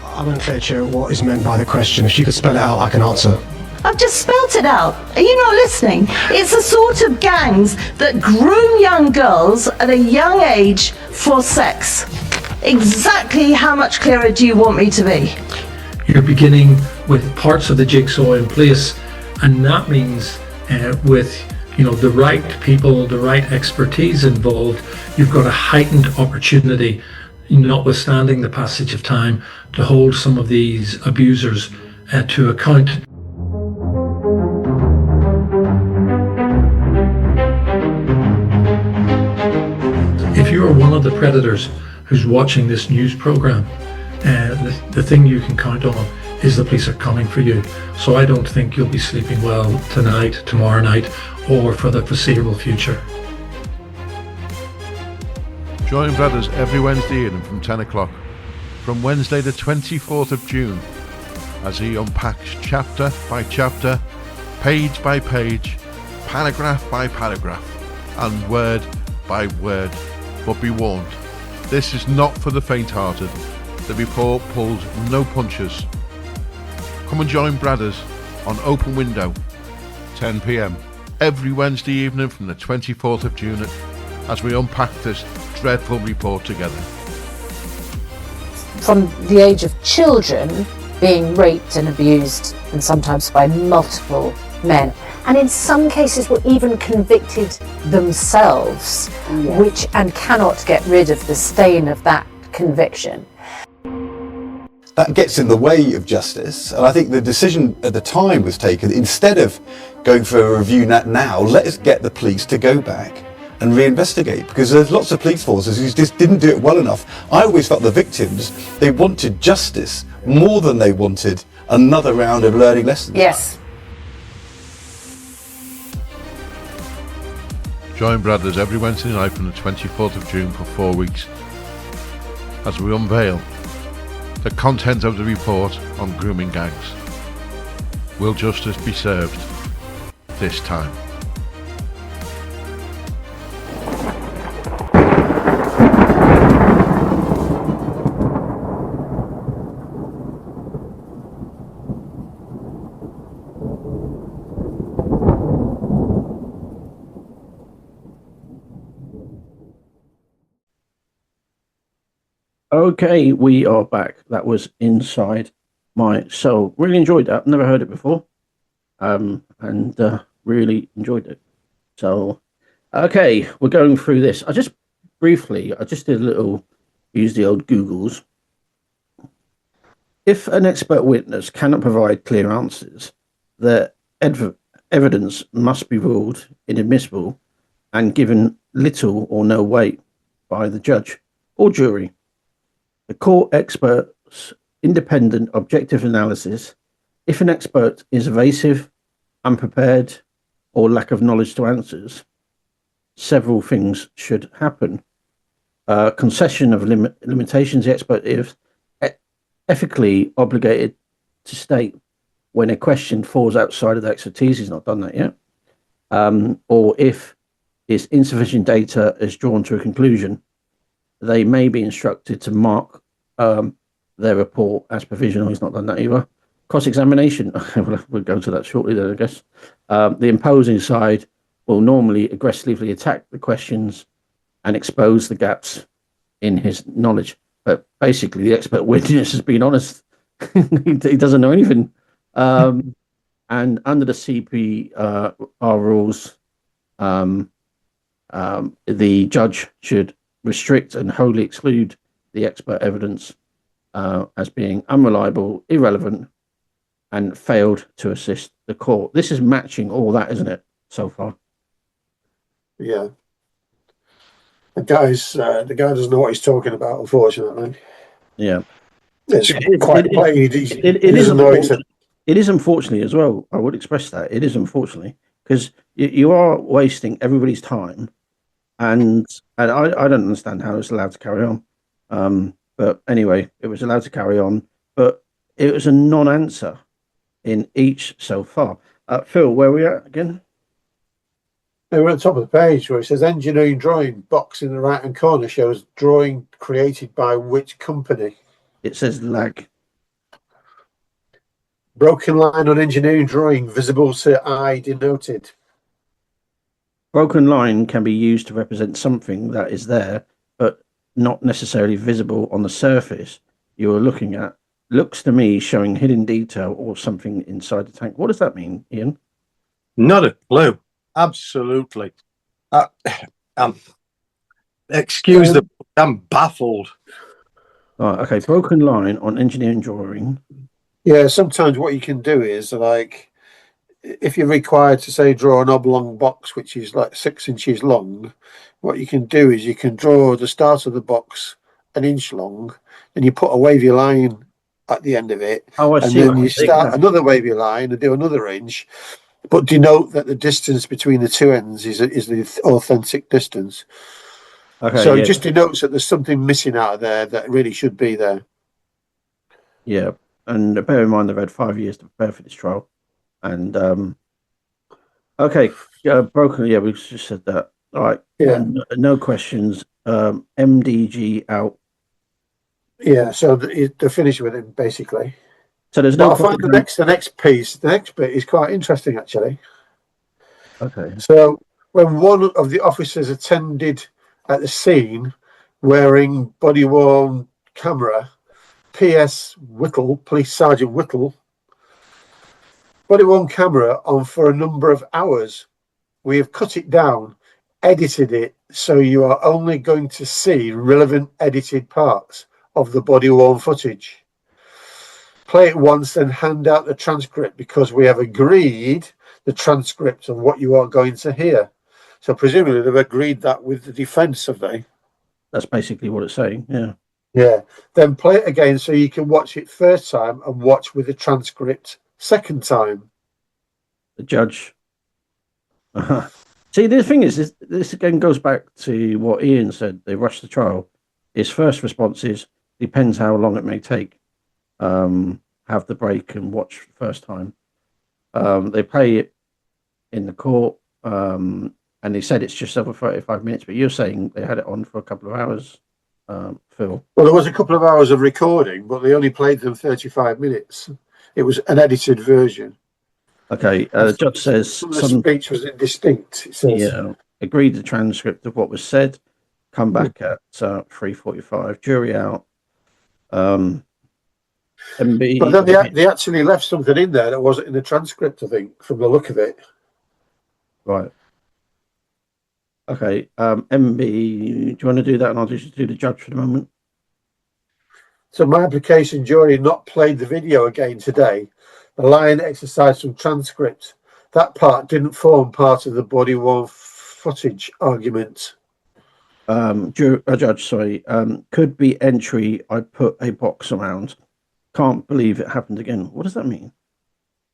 I'm unclear, Chair, what is meant by the question. If you could spell it out, I can answer. I've just spelt it out. Are you not listening? It's the sort of gangs that groom young girls at a young age for sex. Exactly how much clearer do you want me to be? You're beginning with parts of the jigsaw in place, and that means with the right people, the right expertise involved, you've got a heightened opportunity, notwithstanding the passage of time, to hold some of these abusers to account. If you are one of the predators who's watching this news program, the thing you can count on is the police are coming for you. So I don't think you'll be sleeping well tonight, tomorrow night, or for the foreseeable future. Join Brothers every Wednesday evening from 10 o'clock, from Wednesday the 24th of June, as he unpacks chapter by chapter, page by page, paragraph by paragraph, and word by word. But be warned, this is not for the faint-hearted. The report pulls no punches. Come and join Brothers on Open Window, 10 p.m, every Wednesday evening from the 24th of June, as we unpack this dreadful report together. From the age of children being raped and abused, and sometimes by multiple men, and in some cases were even convicted themselves, which and cannot get rid of the stain of that conviction. That gets in the way of justice, and I think the decision at the time was taken, instead of going for a review now, let us get the police to go back and reinvestigate, because there's lots of police forces who just didn't do it well enough. I always felt the victims, they wanted justice more than they wanted another round of learning lessons. Yes. Join Brothers every Wednesday night from the 24th of June for 4 weeks, as we unveil the content of the report on grooming gangs. Will justice be served this time? Okay, we are back. That was Inside My Soul. Really enjoyed that. Never heard it before. And really enjoyed it. So, okay, we're going through this. I just did a little, use the old Googles. If an expert witness cannot provide clear answers, the evidence must be ruled inadmissible and given little or no weight by the judge or jury. The court expert's independent, objective analysis. If an expert is evasive, unprepared, or lack of knowledge to answers, several things should happen. Concession of limitations. The expert is ethically obligated to state when a question falls outside of the expertise, he's not done that yet, or if it's insufficient data is drawn to a conclusion, they may be instructed to mark their report as provisional. He's not done that either. Cross-examination, we'll go to that shortly then, I guess. The imposing side will normally aggressively attack the questions and expose the gaps in his knowledge. But basically, the expert witness has been honest. He doesn't know anything. And under the CPR rules, the judge should restrict and wholly exclude the expert evidence as being unreliable, irrelevant, and failed to assist the court. This is matching all that, isn't it, so far? Yeah. The guy doesn't know what he's talking about, unfortunately. Yeah. It's quite plain. It is unfortunately as well. I would express that. It is unfortunately because you are wasting everybody's time, and I don't understand how it's allowed to carry on. But anyway, it was allowed to carry on, but it was a non-answer in each so far. Phil, where are we at again? We're on top of the page where it says engineering drawing box in the right hand corner shows drawing created by which company? It says lag. Broken line on engineering drawing visible to eye denoted. Broken line can be used to represent something that is there, but not necessarily visible on the surface you are looking at. Looks to me showing hidden detail or something inside the tank. What does that mean, Ian? Not a clue. Absolutely. Excuse the. I'm baffled. Right, okay, broken line on engineering drawing. Yeah, sometimes what you can do is like, if you're required to say draw an oblong box which is like 6 inches long, what you can do is you can draw the start of the box an inch long, and you put a wavy line at the end of it, and then you start another wavy line and do another inch, but denote that the distance between the two ends is the authentic distance. Okay, so it just denotes that there's something missing out of there that really should be there. Yeah, and bear in mind they've had 5 years to prepare for this trial. And okay, broken. Yeah, we just said that. All right. Yeah. No questions. MDG out. Yeah. So they're finished with him basically. So there's no. I find the next bit is quite interesting actually. Okay. So when one of the officers attended at the scene wearing body worn camera, P.S. Whittle, Police Sergeant Whittle, body worn camera on for a number of hours. We have cut it down, edited it, so you are only going to see relevant edited parts of the body worn footage. Play it once, then hand out the transcript because we have agreed the transcript of what you are going to hear. So presumably they've agreed that with the defence, have they? That's basically what it's saying, yeah. Yeah. Then play it again so you can watch it first time and watch with the transcript second time. The judge. See, the thing is, this again goes back to what Ian said. They rushed the trial. His first response is, depends how long it may take. Have the break and watch first time. They play it in the court, and they said it's just over 35 minutes, but you're saying they had it on for a couple of hours, Phil. Well, there was a couple of hours of recording, but they only played them 35 minutes. It was an edited version. Okay, the judge says some speech was indistinct. It says. Yeah, agreed the transcript of what was said. Come back at 3:45. Jury out. MB. But then they actually left something in there that wasn't in the transcript, I think, from the look of it. Right. Okay. MB, do you want to do that, and I'll just do the judge for the moment? So my application jury not played the video again today. The line exercised some transcript. That part didn't form part of the body worn footage argument. Judge, sorry. Could be entry. I put a box around. Can't believe it happened again. What does that mean?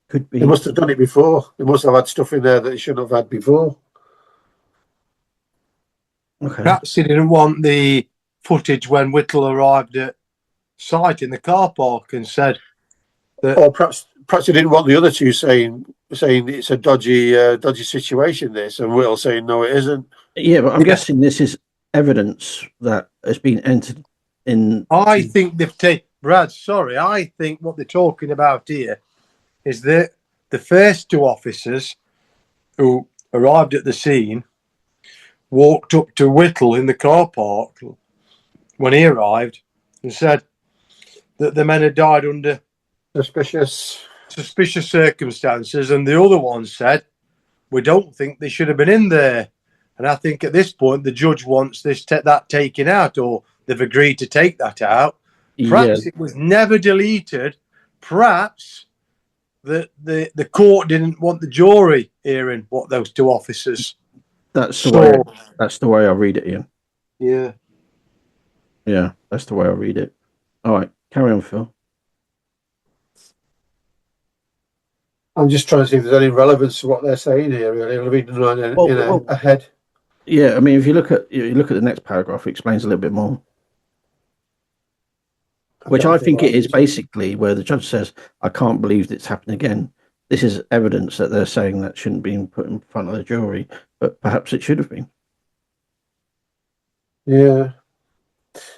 Could be. They must have done it before. They must have had stuff in there that they shouldn't have had before. Okay. Perhaps they didn't want the footage when Whittle arrived at site in the car park and said that. Or perhaps perhaps he didn't want the other two saying it's a dodgy situation, this, and Will saying no, it isn't. Yeah, but I'm guessing this is evidence that has been entered in. I think they've taken, Brad, sorry, I think what they're talking about here is that the first two officers who arrived at the scene walked up to Whittle in the car park when he arrived and said that the men had died under suspicious circumstances, and the other one said, we don't think they should have been in there. And I think at this point the judge wants that taken out, or they've agreed to take that out. Perhaps it was never deleted. Perhaps the court didn't want the jury hearing what those two officers. That's the way I read it, Ian. Yeah. Yeah, that's the way I read it. All right, carry on, Phil. I'm just trying to see if there's any relevance to what they're saying here. Really, reading ahead. Yeah, I mean, if you look at the next paragraph, it explains a little bit more. Which I think it is basically where the judge says, "I can't believe it's happened again." This is evidence that they're saying that shouldn't be put in front of the jury, but perhaps it should have been. Yeah.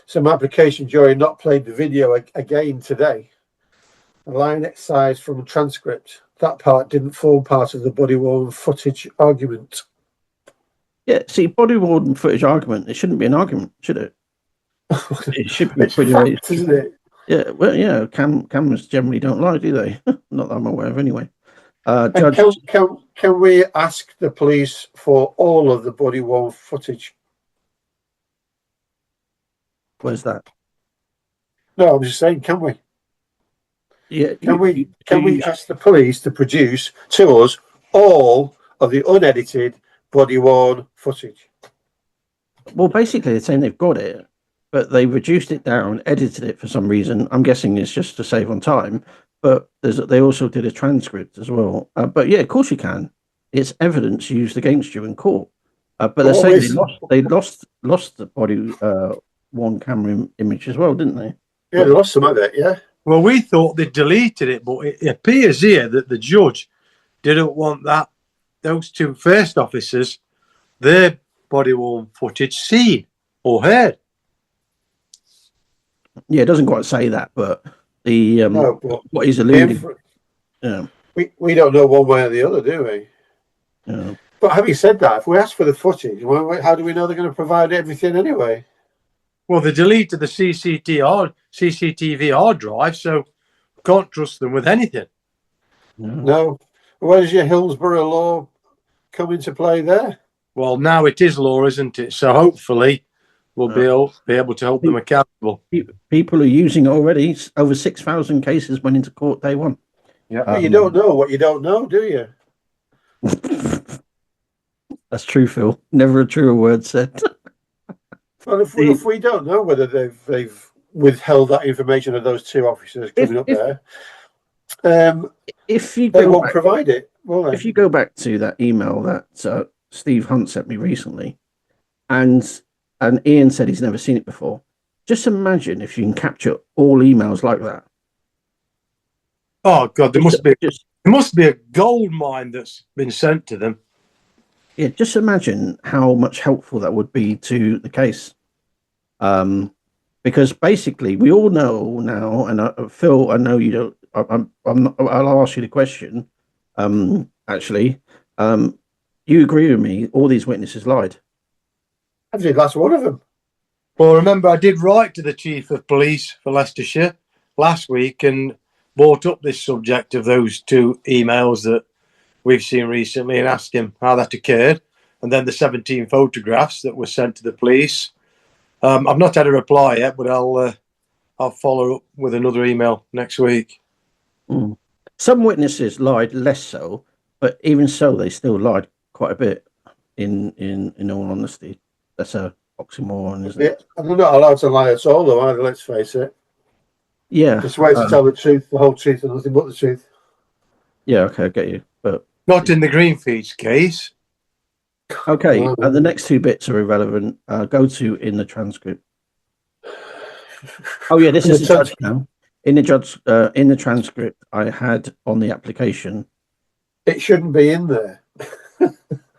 Some application jury not played the video again today. A line excised from a transcript. That part didn't form part of the body-worn footage argument. Yeah, see, body-worn footage argument, it shouldn't be an argument, should it? It should be pretty fact, isn't it? Yeah, well, yeah, cameras generally don't lie, do they? Not that I'm aware of, anyway. Judge, can we ask the police for all of the body-worn footage? Where's that? No, I'm just saying, can we? Yeah. Can we ask the police to produce to us all of the unedited body-worn footage? Well, basically, they're saying they've got it, but they reduced it down, edited it for some reason. I'm guessing it's just to save on time. But they also did a transcript as well. But yeah, of course you can. It's evidence used against you in court. But they're saying they lost the body worn camera image as well, didn't they? Yeah, they lost some of it. Yeah. Well, we thought they deleted it, but it appears here that the judge didn't want those two first officers, their body-worn footage seen or heard. Yeah, it doesn't quite say that, but what he's alluding. We don't know one way or the other, do we? Yeah. But having said that, if we ask for the footage, how do we know they're going to provide everything anyway? Well, they deleted the CCTV hard drive, so can't trust them with anything. No. Where does your Hillsborough law come into play there? Well, now it is law, isn't it? So hopefully we'll be able to hold them accountable. People are using it already. Over 6,000 cases went into court day one. Yeah, but you don't know what you don't know, do you? That's true, Phil. Never a truer word said. Well, if we don't know whether they've withheld that information of those two officers coming up there, they won't provide it, will they? If you go back to that email that Steve Hunt sent me recently, and Ian said he's never seen it before, just imagine if you can capture all emails like that. Oh God, there must be a gold mine that's been sent to them. Yeah, just imagine how much helpful that would be to the case. Because basically, we all know now, and Phil, I know you don't. I'll ask you the question. Actually, you agree with me? All these witnesses lied. I did last one of them. Well, remember, I did write to the Chief of Police for Leicestershire last week and brought up this subject of those two emails that we've seen recently and asked him how that occurred, and then the 17 photographs that were sent to the police. I've not had a reply yet, but I'll follow up with another email next week. Mm. Some witnesses lied less so, but even so, they still lied quite a bit. In all honesty, that's a oxymoron, isn't it? And they're not allowed to lie at all, though, either. Let's face it. Yeah, it's ways to tell the truth, the whole truth, and nothing but the truth. Yeah, okay, I get you, but not in the Greenfeeds case. Okay, the next two bits are irrelevant. Go to in the transcript. Oh yeah, this is the judge now. in the transcript I had on the application, it shouldn't be in there.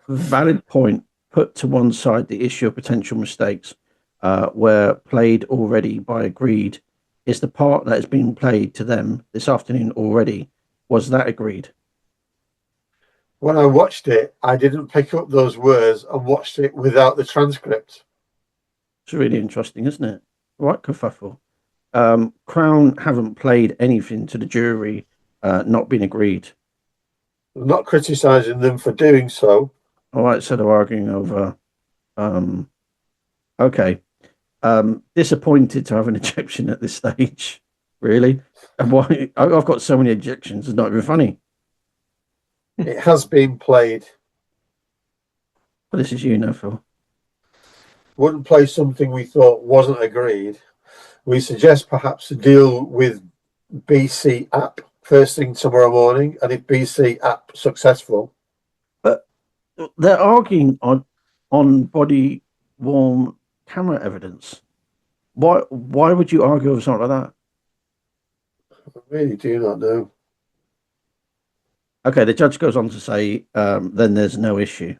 Valid point. Put to one side the issue of potential mistakes were played already by agreed. Is the part that has been played to them this afternoon already? Was that agreed? When I watched it, I didn't pick up those words and watched it without the transcript. It's really interesting, isn't it? Right, kerfuffle. Crown haven't played anything to the jury, not been agreed. I'm not criticising them for doing so. All right, so they're arguing over. Okay. Disappointed to have an ejection at this stage. Really? And why? I've got so many ejections. It's not even funny. It has been played. But this is you now, Phil. Wouldn't play something we thought wasn't agreed. We suggest perhaps to deal with BC app first thing tomorrow morning, and if BC app successful. But they're arguing on body worn camera evidence. Why would you argue over something like that? I really do not know. Okay, the judge goes on to say, then there's no issue.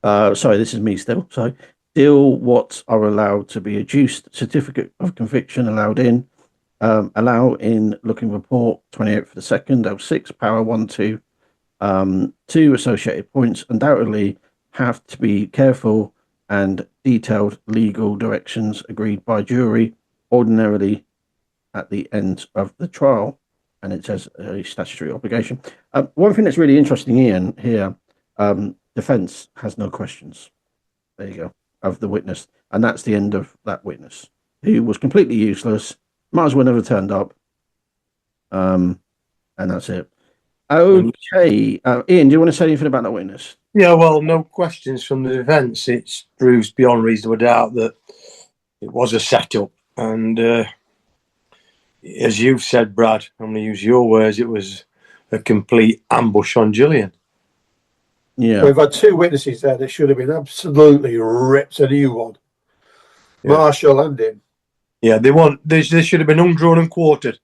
Sorry, this is me still. So, deal what are allowed to be adduced. Certificate of conviction allowed in. Allow in looking report 28th for the 2nd, L6, power 1, 2. 2 associated points undoubtedly have to be careful and detailed legal directions agreed by jury ordinarily at the end of the trial, and it says a statutory obligation. One thing that's really interesting, Ian, here, defence has no questions. There you go, of the witness, and that's the end of that witness, who was completely useless, might as well never turned up, and that's it. Okay, Ian, do you want to say anything about that witness? Yeah, well, no questions from the defence. It proves beyond reasonable doubt that it was a setup, and as you've said, Brad, I'm going to use your words, it was a complete ambush on Gillian. Yeah. We've had two witnesses there that should have been absolutely ripped a new one. Yeah. Marshall and him. Yeah, they should have been undrawn and quartered.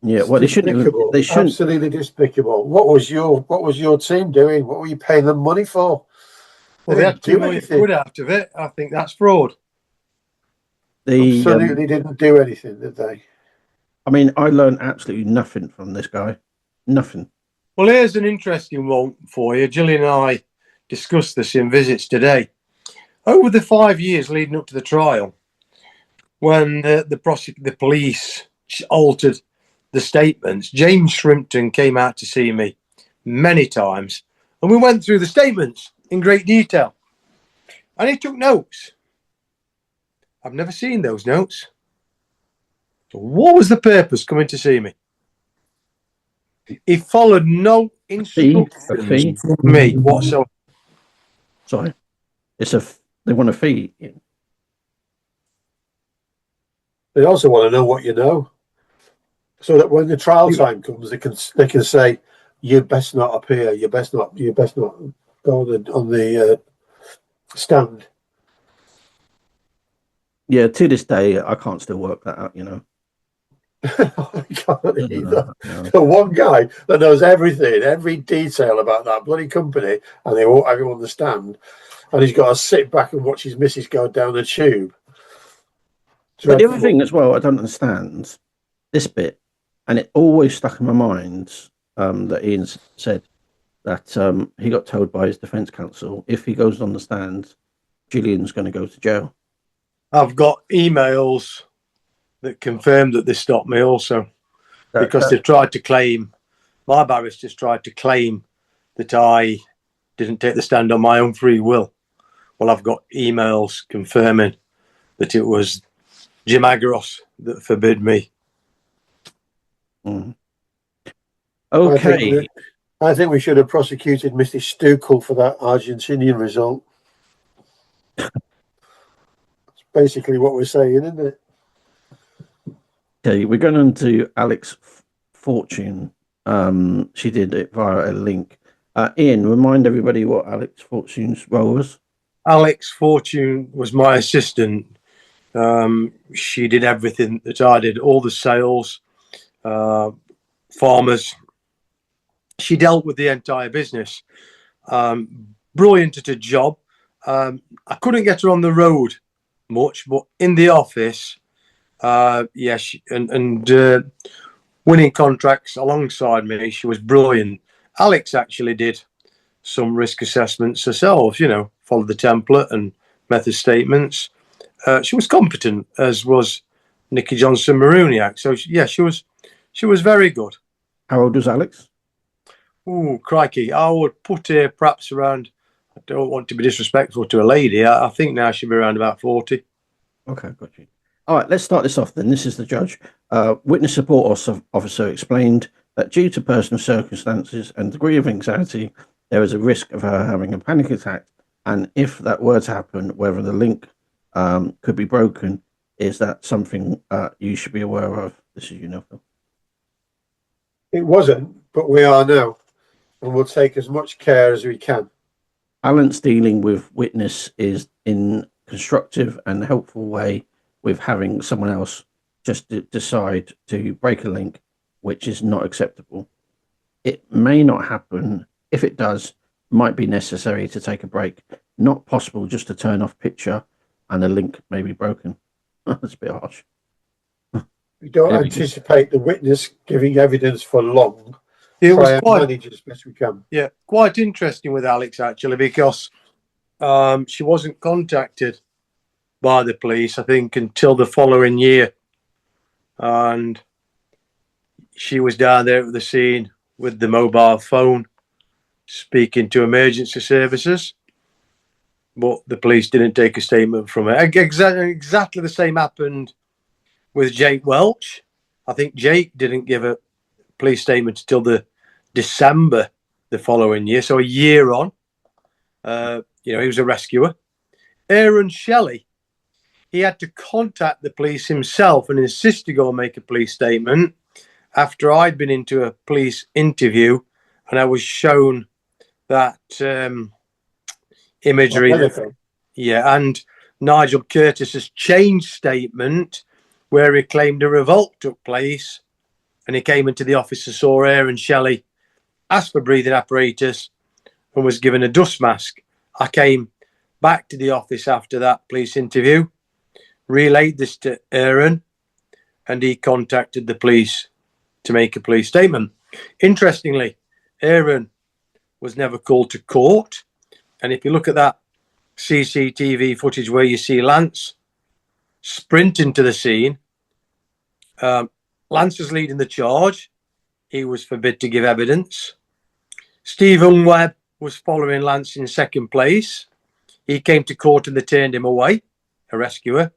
Yeah, well, they shouldn't. Absolutely despicable. What was your team doing? What were you paying them money for? Well, they had 2 million quid out of it. I think that's fraud. They absolutely didn't do anything, did they? I mean, I learned absolutely nothing from this guy. Nothing. Well, here's an interesting one for you. Gillian and I discussed this in visits today. Over the 5 years leading up to the trial, when the police altered the statements, James Shrimpton came out to see me many times, and we went through the statements in great detail. And he took notes. I've never seen those notes. So what was the purpose coming to see me? He followed no instructions from me whatsoever. Sorry, they want a fee. They also want to know what you know, so that when the trial time comes, they can say, "You best not appear. You best not go on the stand." Yeah, to this day, I can't still work that out. I can't either. The one guy that knows everything, every detail about that bloody company, and they won't have him on the stand, and he's got to sit back and watch his missus go down the tube. But the other thing as well, I don't understand this bit, and it always stuck in my mind that Ian said that he got told by his defence counsel, if he goes on the stand, Gillian's going to go to jail. I've got emails that confirmed that they stopped me also, because they tried to claim, my barristers tried to claim that I didn't take the stand on my own free will. Well, I've got emails confirming that it was Jim Agros that forbid me. Mm. Okay. I think we should have prosecuted Mr. Stukel for that Argentinian result. That's basically what we're saying, isn't it? Okay, we're going on to Alex Fortune. She did it via a link. Ian, remind everybody what Alex Fortune's role was. Alex Fortune was my assistant. She did everything that I did, all the sales, farmers. She dealt with the entire business. Brilliant at her job. I couldn't get her on the road much, but in the office, winning contracts alongside me, she was brilliant. Alex actually did some risk assessments herself, followed the template and method statements. She was competent, as was Nikki Johnson-Maruniak. So she was very good. How old was Alex? Oh, crikey. I would put her perhaps around, I don't want to be disrespectful to a lady. I think now she'll be around about 40. Okay, got you. All right, let's start this off then. This is the judge. Witness support officer explained that due to personal circumstances and degree of anxiety, there is a risk of her having a panic attack. And if that were to happen, whether the link could be broken, is that something you should be aware of? This is Phil. It wasn't, but we are now, and we'll take as much care as we can. Balance dealing with witness is in constructive and helpful way with having someone else just decide to break a link, which is not acceptable. It may not happen. If it does, might be necessary to take a break. Not possible just to turn off picture and the link may be broken. That's a bit harsh. We don't anticipate the witness giving evidence for long. It was quite manage as best we can. Yeah, quite interesting with Alex actually, because she wasn't contacted by the police, I think, until the following year, and she was down there at the scene with the mobile phone, speaking to emergency services, but the police didn't take a statement from her. Exactly the same happened with Jake Welch. I think Jake didn't give a police statement until the December the following year, so a year on. He was a rescuer. Aaron Shelley, he had to contact the police himself and insist to go and make a police statement after I'd been into a police interview and I was shown that imagery. And Nigel Curtis's change statement where he claimed a revolt took place, and he came into the office and saw Aaron Shelley, asked for breathing apparatus and was given a dust mask. I came back to the office after that police interview, relayed this to Aaron, and he contacted the police to make a police statement. Interestingly, Aaron was never called to court. And if you look at that CCTV footage where you see Lance sprinting to the scene, Lance was leading the charge. He was forbid to give evidence. Stephen Webb was following Lance in second place. He came to court and they turned him away, a rescuer.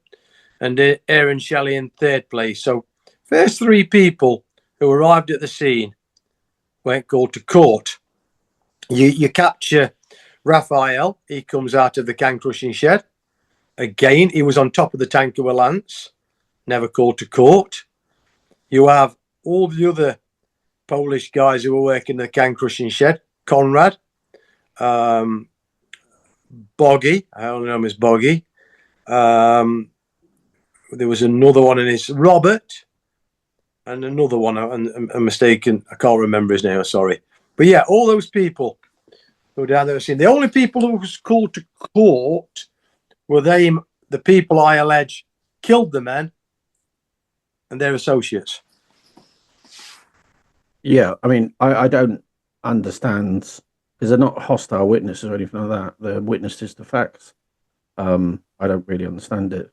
And Aaron Shelley in third place. So first three people who arrived at the scene weren't called to court. You capture Raphael. He comes out of the can crushing shed. Again, he was on top of the tanker with Lance, never called to court. You have all the other Polish guys who were working the can crushing shed. Conrad, Boggy, I don't know him as Boggy. There was another one in his Robert, and another one, I'm mistaken, I can't remember his name, sorry. But yeah, all those people who were down there scene. The only people who was called to court were the people I allege killed the men and their associates. Yeah, I mean, I don't understand, because they're not hostile witnesses or anything like that. They're witnesses to facts. I don't really understand it.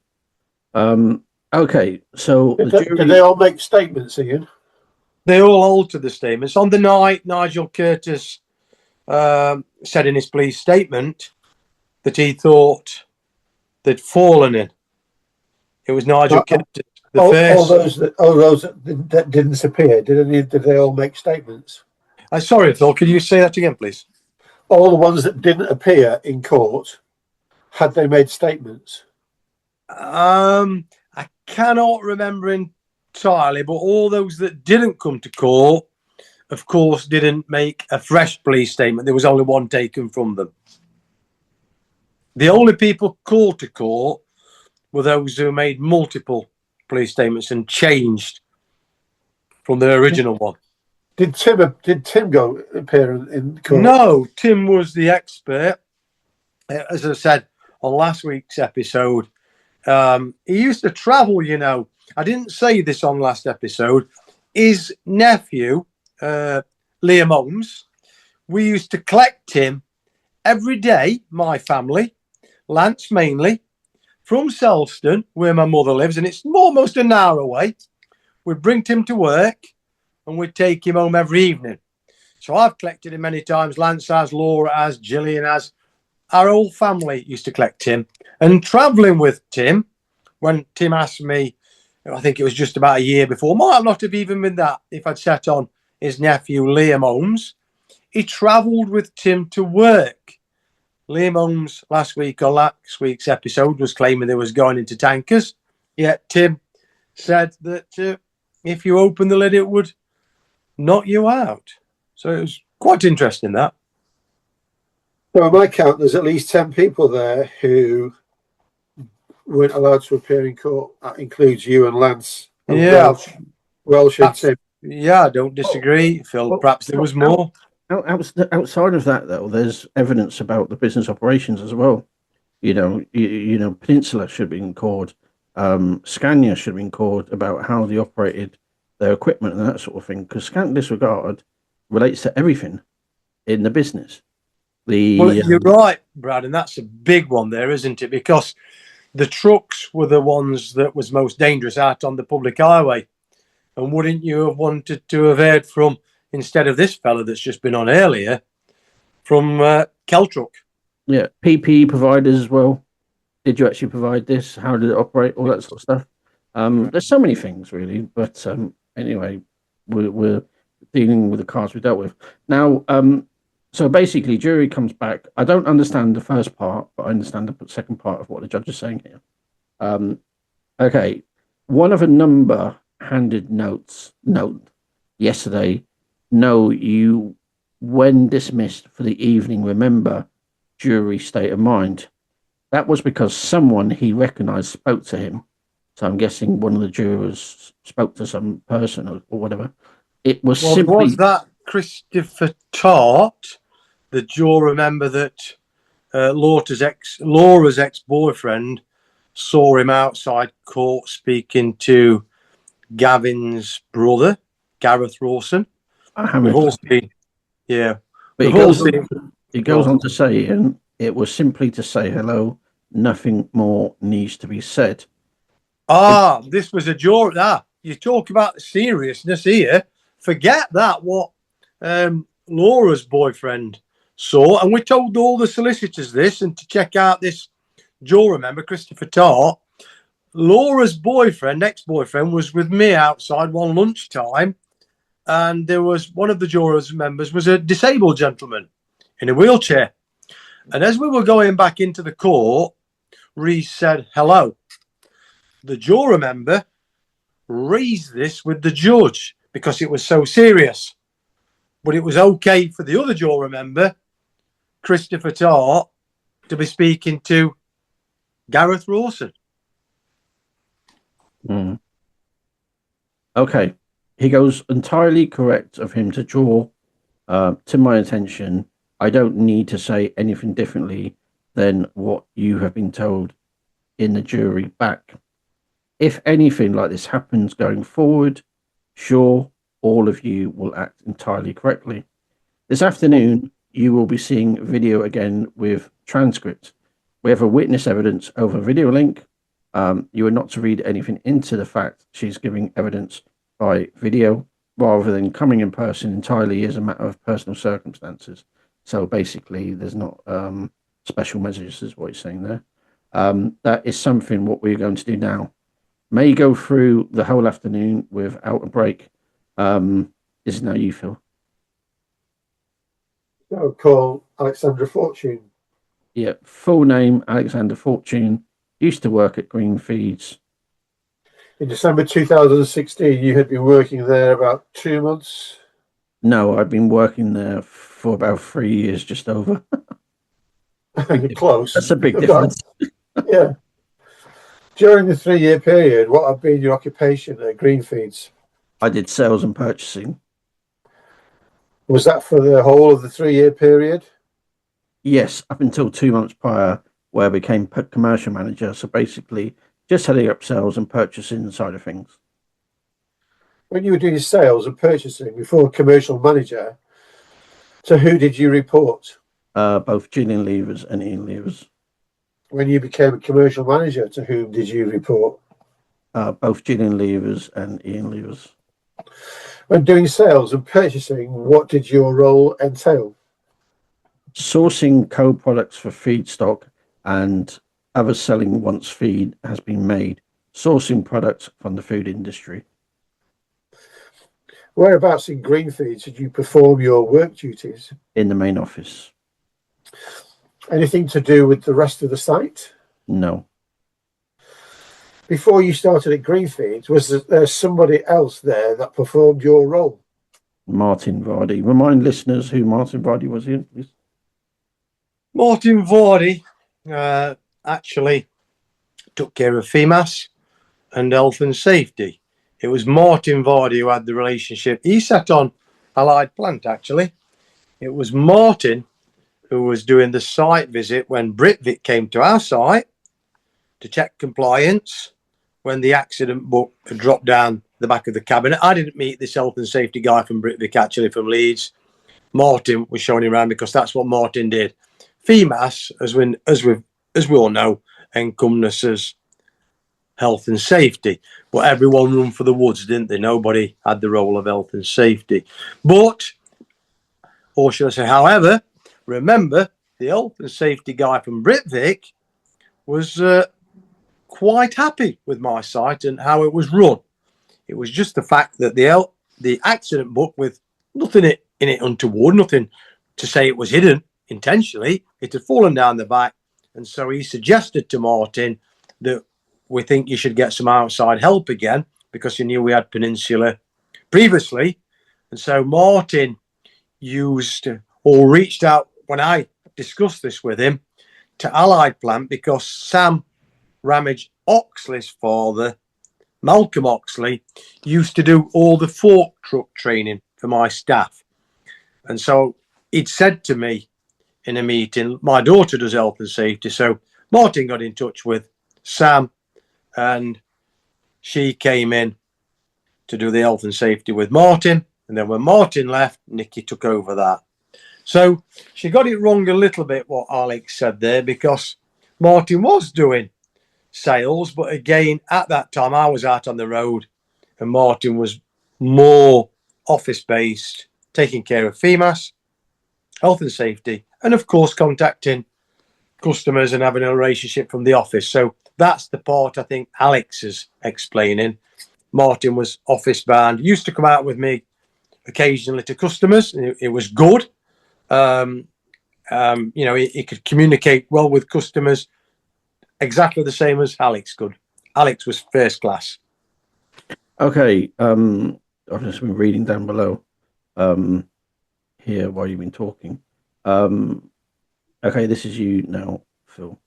Okay, so did they all make statements, Ian? They all altered the statements. On the night, Nigel Curtis said in his police statement that he thought they'd fallen in. It was Nigel Curtis. All those that didn't appear, did they all make statements? Sorry, Phil, could you say that again, please? All the ones that didn't appear in court, had they made statements? I cannot remember entirely, but all those that didn't come to court, of course, didn't make a fresh police statement. There was only one taken from them. The only people called to court were those who made multiple police statements and changed from the original one. Did Tim go appear in court? No, Tim was the expert. As I said on last week's episode, he used to travel, you know. I didn't say this on last episode. His nephew, Liam Holmes, we used to collect him every day, my family, Lance mainly, from Selston, where my mother lives, and it's almost an hour away. We'd bring him to work and we'd take him home every evening. So I've collected him many times. Lance has, Laura has, Gillian has. Our whole family used to collect him. And travelling with Tim, when Tim asked me, I think it was just about a year before, might not have even been that, if I'd sat on his nephew, Liam Holmes, he travelled with Tim to work. Liam Holmes last week's episode was claiming they was going into tankers. Yet Tim said that if you open the lid, it would knock you out. So it was quite interesting, that. So on my count, there's at least 10 people there who weren't allowed to appear in court. That includes you and Lance. And Yeah. Welsh and Tim. Yeah, I don't disagree, Phil. Perhaps there was more. Outside of that, though, there's evidence about the business operations as well. You know, Peninsula should be in court. Scania should be in court about how they operated their equipment and that sort of thing. Because scant disregard relates to everything in the business. Well, you're right, Brad, and that's a big one there, isn't it? Because the trucks were the ones that was most dangerous out on the public highway. And wouldn't you have wanted to have heard from, instead of this fella that's just been on earlier, from Keltruck? Yeah, PPE providers as well. Did you actually provide this? How did it operate? All that sort of stuff. There's so many things, really. But anyway, we're dealing with the cards we dealt with. Now, so basically, jury comes back. I don't understand the first part, but I understand the second part of what the judge is saying here. Okay, one of a number handed note yesterday. No, you, when dismissed for the evening, remember jury state of mind. That was because someone he recognised spoke to him. So I'm guessing one of the jurors spoke to some person or whatever. It was simply... Was that Christopher Tart, the juror member that Laura's ex-boyfriend saw him outside court speaking to Gavin's brother, Gareth Rawson? We've all seen, yeah. But it goes on to say, and it was simply to say hello. Nothing more needs to be said. This was a juror. You talk about the seriousness here. Forget that, what Laura's boyfriend saw. And we told all the solicitors this, and to check out this juror member, Christopher Tart. Laura's boyfriend, ex-boyfriend, was with me outside one lunchtime. And there was one of the jurors members was a disabled gentleman in a wheelchair. And as we were going back into the court, Reese said hello. The juror member raised this with the judge because it was so serious. But it was okay for the other juror member, Christopher Tart, to be speaking to Gareth Rawson. Okay. He goes, entirely correct of him to draw to my attention. I don't need to say anything differently than what you have been told in the jury back. If anything like this happens going forward, sure, all of you will act entirely correctly. This afternoon, you will be seeing video again with transcript. We have a witness evidence over video link. You are not to read anything into the fact she's giving evidence by video rather than coming in person entirely as a matter of personal circumstances. So basically, there's not special measures, is what he's saying there. That is something what we're going to do now. May go through the whole afternoon without a break. This is now you, Phil. I'll call Alexandra Fortune. Yeah, full name, Alexander Fortune. Used to work at Greenfeeds. In December 2016, you had been working there about 2 months. No, I've been working there for about 3 years, just over. Close. That's a big difference. Yeah. During the 3-year period, what had been your occupation at Greenfeeds? I did sales and purchasing. Was that for the whole of the 3-year period? Yes, up until 2 months prior, where I became commercial manager. So basically, just heading up sales and purchasing side of things. When you were doing sales and purchasing before commercial manager, to who did you report? Both Gillian Leivers and Ian Leivers. When you became a commercial manager, to whom did you report? Both Gillian Leivers and Ian Leivers. When doing sales and purchasing, what did your role entail? Sourcing co-products for feedstock and other selling once feed has been made. Sourcing products from the food industry. Whereabouts in Greenfeeds did you perform your work duties? In the main office. Anything to do with the rest of the site? No. Before you started at Greenfeeds, was there somebody else there that performed your role? Martin Vardy. Remind listeners who Martin Vardy was in, please. Martin Vardy actually took care of FEMAS and health and safety. It was Martin Vardy who had the relationship. He sat on Allied Plant, actually. It was Martin who was doing the site visit when Britvic came to our site to check compliance when the accident book had dropped down the back of the cabinet. I didn't meet this health and safety guy from Britvic, actually, from Leeds. Martin was showing him around because that's what Martin did. FEMAS, as we all know, encompasses health and safety, but everyone run for the woods, didn't they? Nobody had the role of health and safety. But, or should I say, however, remember, the health and safety guy from Britvic was quite happy with my site and how it was run. It was just the fact that the accident book, with nothing in it untoward, nothing to say it was hidden intentionally, it had fallen down the back. And so he suggested to Martin that we think you should get some outside help again, because he knew we had Peninsula previously. And so Martin used or reached out, when I discussed this with him, to Allied Plant, because Sam Ramage Oxley's father, Malcolm Oxley, used to do all the fork truck training for my staff. And so he'd said to me in a meeting, my daughter does health and safety. So Martin got in touch with Sam and she came in to do the health and safety with Martin. And then when Martin left, Nikki took over that. So she got it wrong a little bit, what Alex said there, because Martin was doing sales. But again, at that time, I was out on the road and Martin was more office-based, taking care of FEMAS, health and safety, and of course, contacting customers and having a relationship from the office. So that's the part I think Alex is explaining. Martin was office bound, used to come out with me occasionally to customers. It was good. He could communicate well with customers, exactly the same as Alex could. Alex was first class. Okay. I've just been reading down below here while you've been talking. Okay, this is you now, Phil.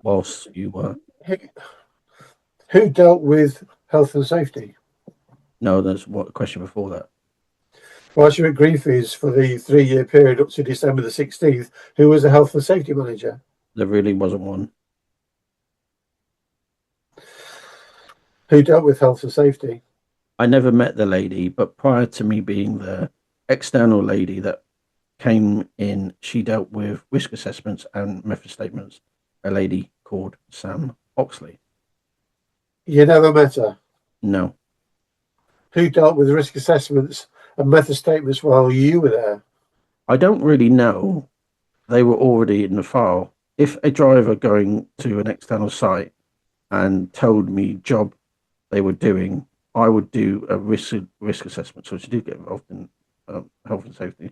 Whilst you were... Who dealt with health and safety? No, there's what question before that. Whilst you were at Greenfeeds for the 3-year period up to December the 16th, who was the health and safety manager? There really wasn't one. Who dealt with health and safety? I never met the lady, but prior to me being the external lady that came in, she dealt with risk assessments and method statements, a lady called Sam Oxley. You never met her? No. Who dealt with risk assessments and method statements while you were there? I don't really know. They were already in the file. If a driver going to an external site and told me job they were doing, I would do a risk assessment. So she did get involved in health and safety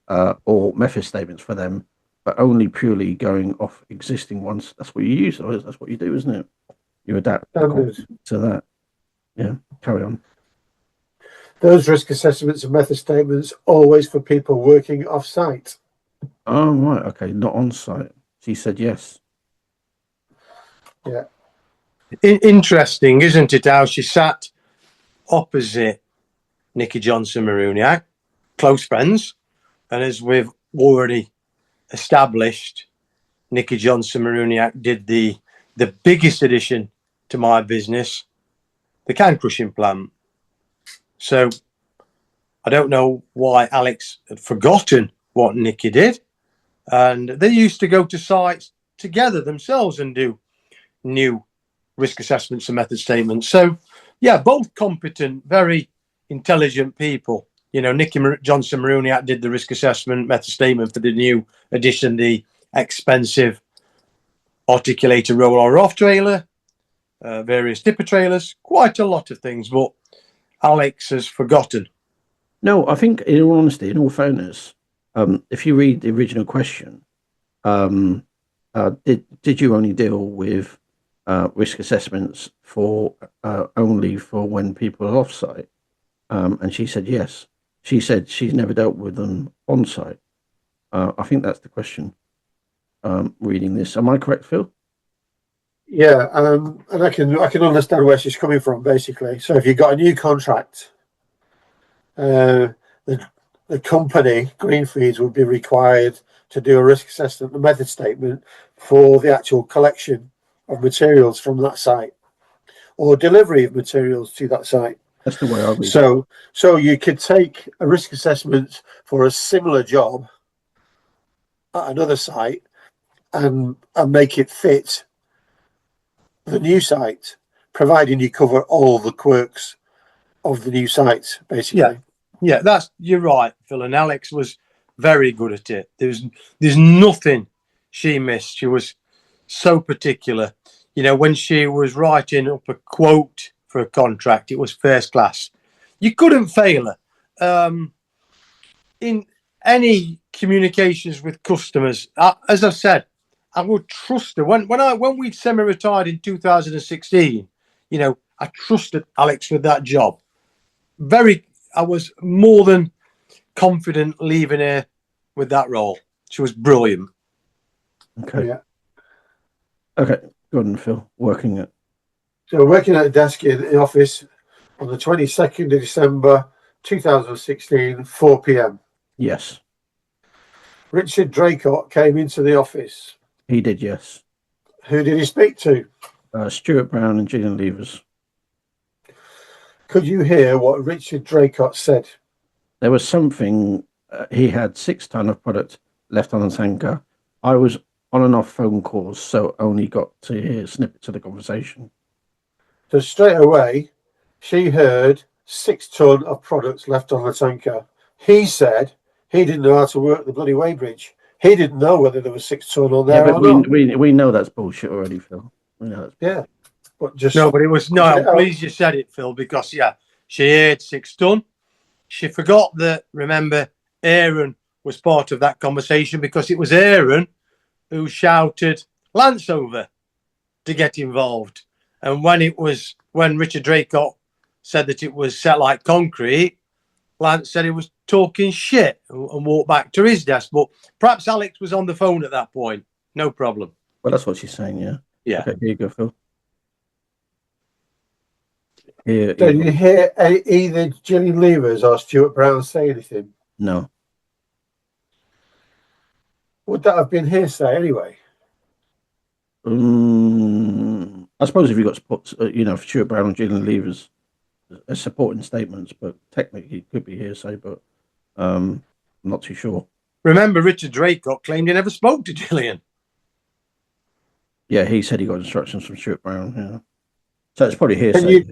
or method statements for them, but only purely going off existing ones. That's what you use. That's what you do, isn't it? You adapt to that. Yeah, carry on. Those risk assessments and method statements always for people working off-site? Oh, right. Okay. Not on site. She said yes. Yeah. Interesting, isn't it, how she sat opposite Nicky Johnson-Maruniak, close friends, and as we've already established, Nicky Johnson-Maruniak did the biggest addition to my business, the can crushing plant. So I don't know why Alex had forgotten what Nicky did, and they used to go to sites together themselves and do new risk assessments and method statements. So, yeah, both competent, very intelligent people. You know, Nicky Johnson-Maruniak did the risk assessment method statement for the new edition, the expensive articulator roll off trailer, various tipper trailers, quite a lot of things, but Alex has forgotten. No, I think, in all honesty, in all fairness, if you read the original question, did you only deal with risk assessments for only for when people are off site? And she said yes. She said she's never dealt with them on site. I think that's the question. Reading this, am I correct, Phil? Yeah, and I can understand where she's coming from, basically. So if you've got a new contract, the company, Greenfeeds, would be required to do a risk assessment and method statement for the actual collection of materials from that site or delivery of materials to that site. That's the way I read it. So you could take a risk assessment for a similar job at another site and make it fit the new site, providing you cover all the quirks of the new site, basically. Yeah, you're right, Phil. And Alex was very good at it. There's nothing she missed. She was so particular. You know, when she was writing up a quote for a contract, it was first class. You couldn't fail her. In any communications with customers, as I've said, I would trust her. When we semi-retired in 2016, you know, I trusted Alex with that job. I was more than confident leaving her with that role. She was brilliant. Okay. Yeah. Okay. Go on, Phil. Working at a desk in the office on the 22nd of December 2016, 4 p.m. Yes. Richard Draycott came into the office. He did, yes. Who did he speak to? Stuart Brown and Gillian Leivers. Could you hear what Richard Draycott said? There was something, he had 6 ton of product left on the tanker. I was on and off phone calls, so only got to hear snippets of the conversation. So straight away, she heard 6 ton of products left on the tanker. He said he didn't know how to work the bloody weighbridge. He didn't know whether there was 6 ton on there or not. We know that's bullshit already, Phil. We know that's bullshit. Yeah. But just no, but it was no. I'm pleased you said it, Phil, because she heard 6 ton. She forgot that. Remember, Aaron was part of that conversation because it was Aaron who shouted Lance over to get involved. And when Richard Draycott said that it was set like concrete, Lance said he was talking shit and walked back to his desk. But perhaps Alex was on the phone at that point. No problem. Well, that's what she's saying, yeah. Yeah. Okay, here you go, Phil. Did you hear either Gillian Leivers or Stuart Brown say anything? No. Would that have been hearsay anyway? I suppose if you got support, Stuart Brown and Gillian Leivers as supporting statements, but technically it could be hearsay, but I'm not too sure. Remember, Richard Draycott claimed he never spoke to Gillian. Yeah, he said he got instructions from Stuart Brown, yeah. So it's probably hearsay.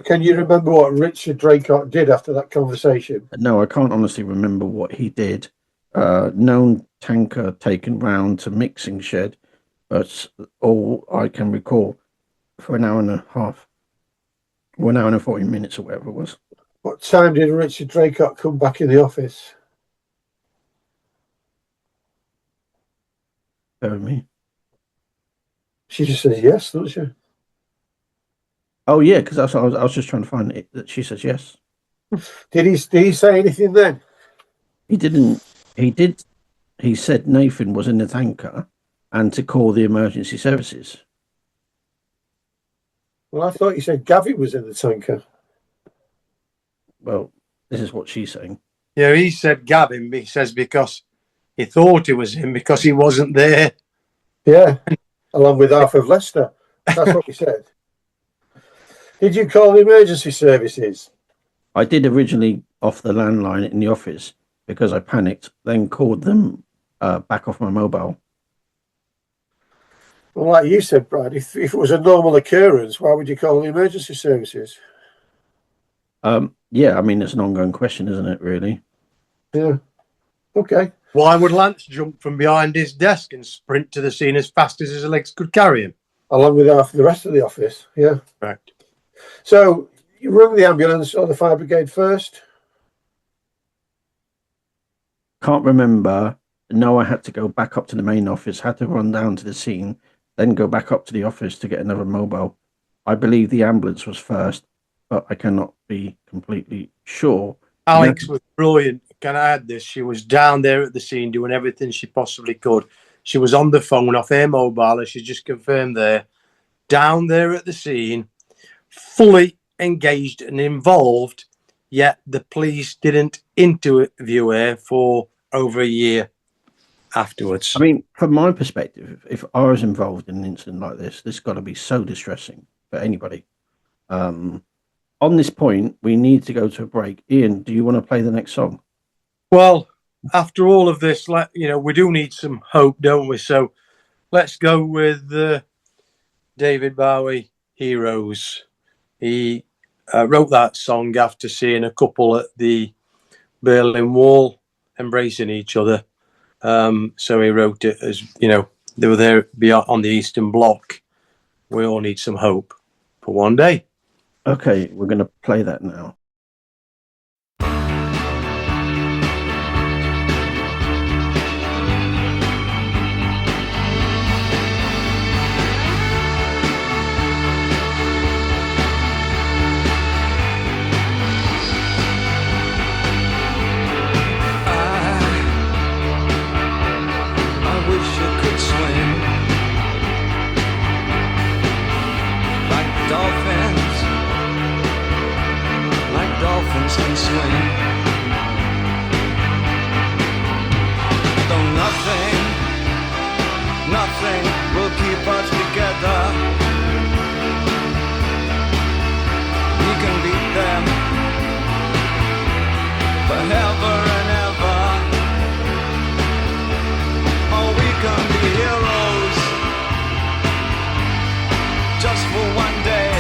Can you remember what Richard Draycott did after that conversation? No, I can't honestly remember what he did. Known tanker taken round to mixing shed, but all I can recall for an hour and a half, or an hour and 40 minutes or whatever it was. What time did Richard Draycott come back in the office? Bear with me. She just says yes, doesn't she? Oh yeah, because I was just trying to find it. That she says yes. Did he say anything then? He didn't. He did he said Nathan was in the tanker and to call the emergency services. Well, I thought you said Gavin was in the tanker. Well, this is what she's saying. Yeah, he said Gavin. He says because he thought it was him because he wasn't there. Yeah, along with half of Leicester. That's what he said. Did you call the emergency services? I did originally off the landline in the office because I panicked, then called them back off my mobile. Well, like you said, Brad, if it was a normal occurrence, why would you call the emergency services? Yeah, I mean, it's an ongoing question, isn't it, really? Yeah. Okay. Why would Lance jump from behind his desk and sprint to the scene as fast as his legs could carry him? Along with half the rest of the office, yeah. Right. So, you rung the ambulance or the fire brigade first? Can't remember. No, I had to go back up to the main office, had to run down to the scene, then go back up to the office to get another mobile. I believe the ambulance was first, but I cannot be completely sure. Alex was brilliant. Can I add this? She was down there at the scene doing everything she possibly could. She was on the phone off her mobile, as she just confirmed there, down there at the scene, fully engaged and involved, yet the police didn't interview her for over a year afterwards. I mean, from my perspective, if I was involved in an incident like this has got to be so distressing for anybody. On this point, we need to go to a break. Ian, do you want to play the next song? Well, after all of this, we do need some hope, don't we? So let's go with David Bowie, Heroes. He wrote that song after seeing a couple at the Berlin Wall embracing each other. So he wrote it as, they were there on the Eastern Bloc. We all need some hope for one day. Okay, we're going to play that now. Can swing. Though nothing will keep us together. We can beat them forever and ever. Or we can be heroes just for one day.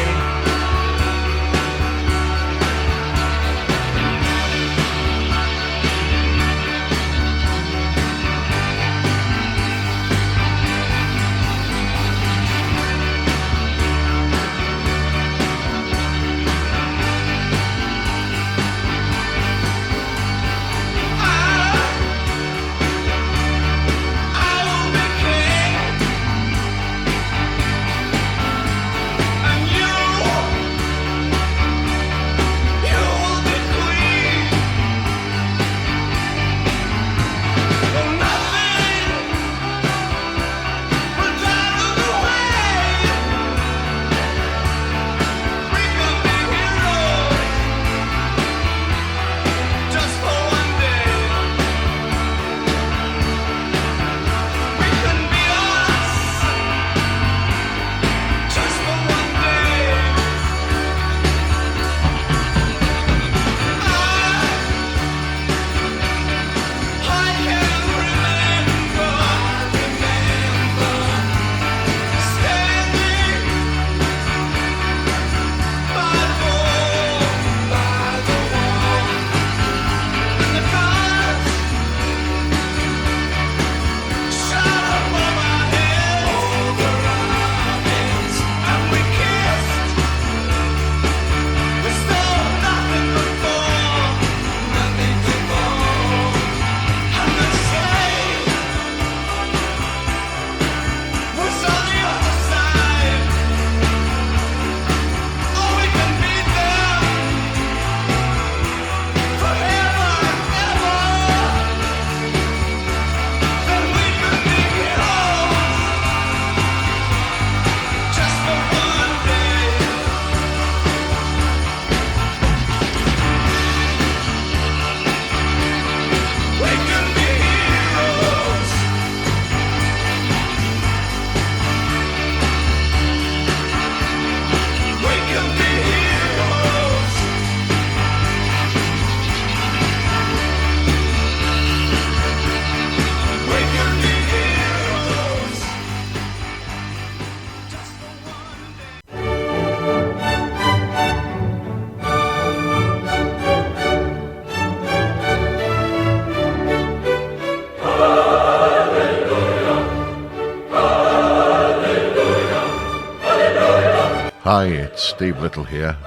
Hi, it's Steve Little here.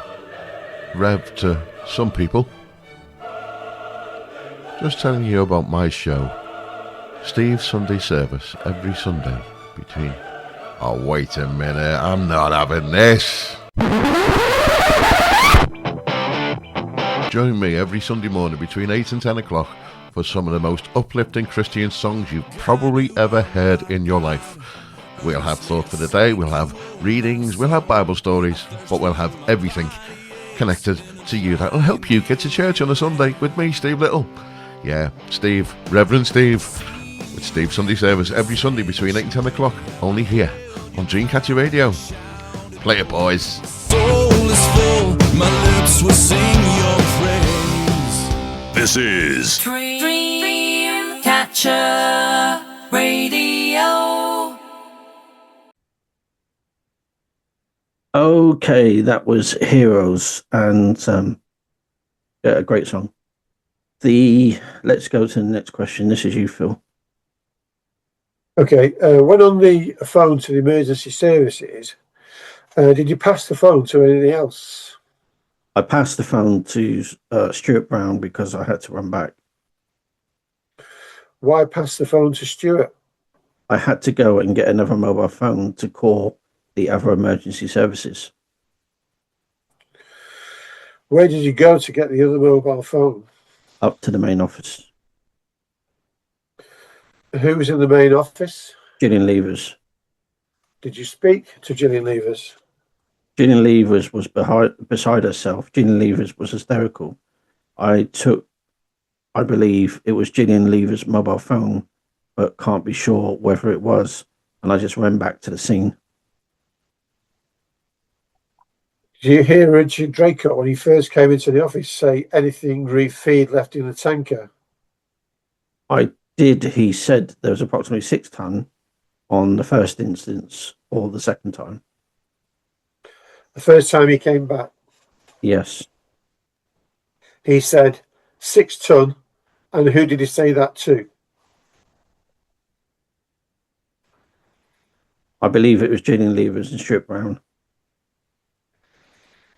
Rev to some people. Just telling you about my show. Steve's Sunday Service every Sunday between... Oh, wait a minute, I'm not having this. Join me every Sunday morning between 8 and 10 o'clock for some of the most uplifting Christian songs you've probably ever heard in your life. We'll have thought for the day, we'll have readings, we'll have Bible stories, but we'll have everything connected to you that will help you get to church on a Sunday with me, Steve Little. Yeah, Steve, Reverend Steve, with Steve's Sunday Service every Sunday between 8 and 10 o'clock, only here on Dreamcatcher Radio. Play it, boys. Soul is full, my lips will sing your praise. This is Dreamcatcher Radio. Okay, that was Heroes, and yeah, a great song. Let's go to the next question. This is you, Phil. Okay, when on the phone to the emergency services, did you pass the phone to anything else? I passed the phone to Stuart Brown because I had to run back. Why pass the phone to Stuart? I had to go and get another mobile phone to call the other emergency services. Where did you go to get the other mobile phone? Up to the main office. Who was in the main office? Gillian Leivers. Did you speak to Gillian Leivers? Gillian Leivers was beside herself. Gillian Leivers was hysterical. I believe it was Gillian Leivers' mobile phone, but can't be sure whether it was. And I just ran back to the scene. Did you hear Richard Draycott when he first came into the office say anything re-feed left in the tanker? I did. He said there was approximately 6 ton on the first instance or the second time. The first time he came back? Yes. He said 6 ton, and who did he say that to? I believe it was Gillian Leivers and Stuart Brown.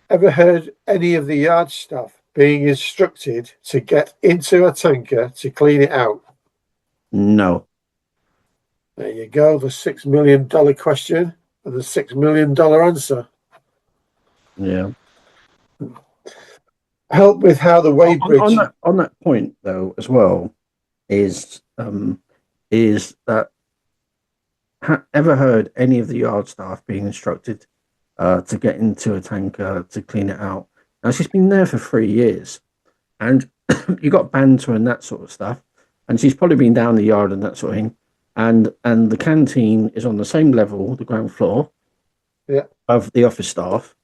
Ever heard any of the yard staff being instructed to get into a tanker to clean it out? No. There you go, the $6 million question and the $6 million answer. Yeah. Help with how the Wade Bridge... On that point, though, as well, is that ever heard any of the yard staff being instructed to get into a tanker to clean it out? Now, she's been there for 3 years, and you got banter and that sort of stuff, and she's probably been down the yard and that sort of thing, and the canteen is on the same level, the ground floor, of the office staff.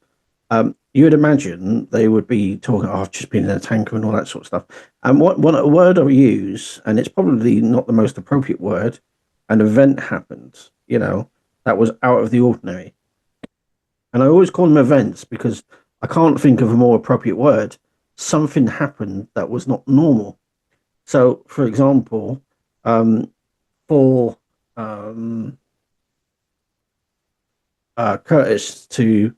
You would imagine they would be talking, I've just been in a tanker and all that sort of stuff. And what a word I use, and it's probably not the most appropriate word, an event happened, that was out of the ordinary. And I always call them events because I can't think of a more appropriate word. Something happened that was not normal. So, for example, for Curtis to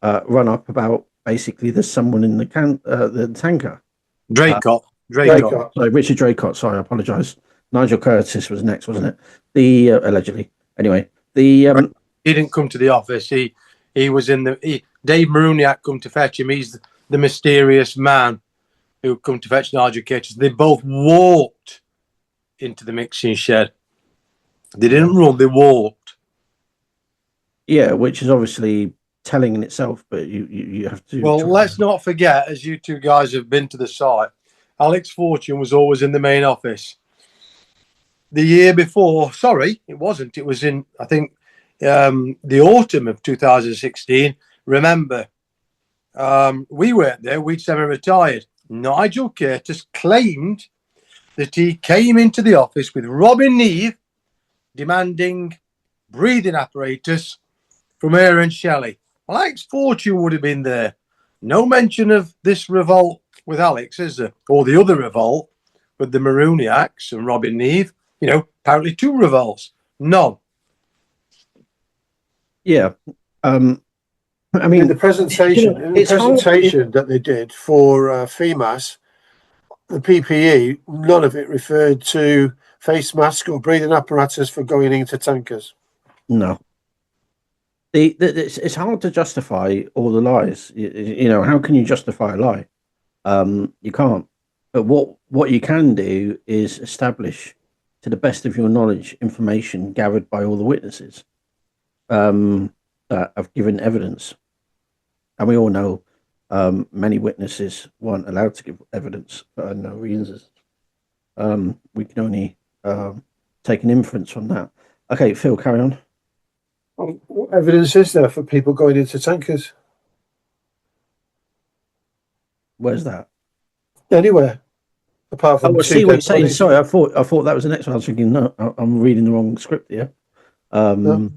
run up about basically there's someone in the tanker. Draycott. Sorry, Richard Draycott. Sorry, I apologise. Nigel Curtis was next, wasn't it? Allegedly. Anyway, he didn't come to the office. He was in Dave Maruniak come to fetch him. He's the mysterious man who come to fetch Nigel Curtis. They both walked into the mixing shed. They didn't run, they walked. Yeah, which is obviously telling in itself, but you have to... Well, let's not forget, as you two guys have been to the site, Alex Fortune was always in the main office. The year before, sorry, it wasn't. It was in, I think, the autumn of 2016. Remember, we weren't there. We'd semi-retired. Nigel Curtis claimed that he came into the office with Robin Neve demanding breathing apparatus from her and Shelley. Well, Alex Fortune would have been there. No mention of this revolt with Alex, is there? Or the other revolt with the Maruniacs and Robin Neve. Apparently 2 revolts. None. Yeah. I mean, in the presentation, that they did for FEMAS, the PPE, none of it referred to face mask or breathing apparatus for going into tankers. No. It's hard to justify all the lies. You know, how can you justify a lie? You can't. But what you can do is establish, to the best of your knowledge, information gathered by all the witnesses that have given evidence. And we all know many witnesses weren't allowed to give evidence for unknown reasons. We can only take an inference from that. Okay, Phil, carry on. What evidence is there for people going into tankers? Where's that? Anywhere. Apart from I see what you're saying. Sorry, I thought that was the next one. I was thinking, no, I'm reading the wrong script here. No.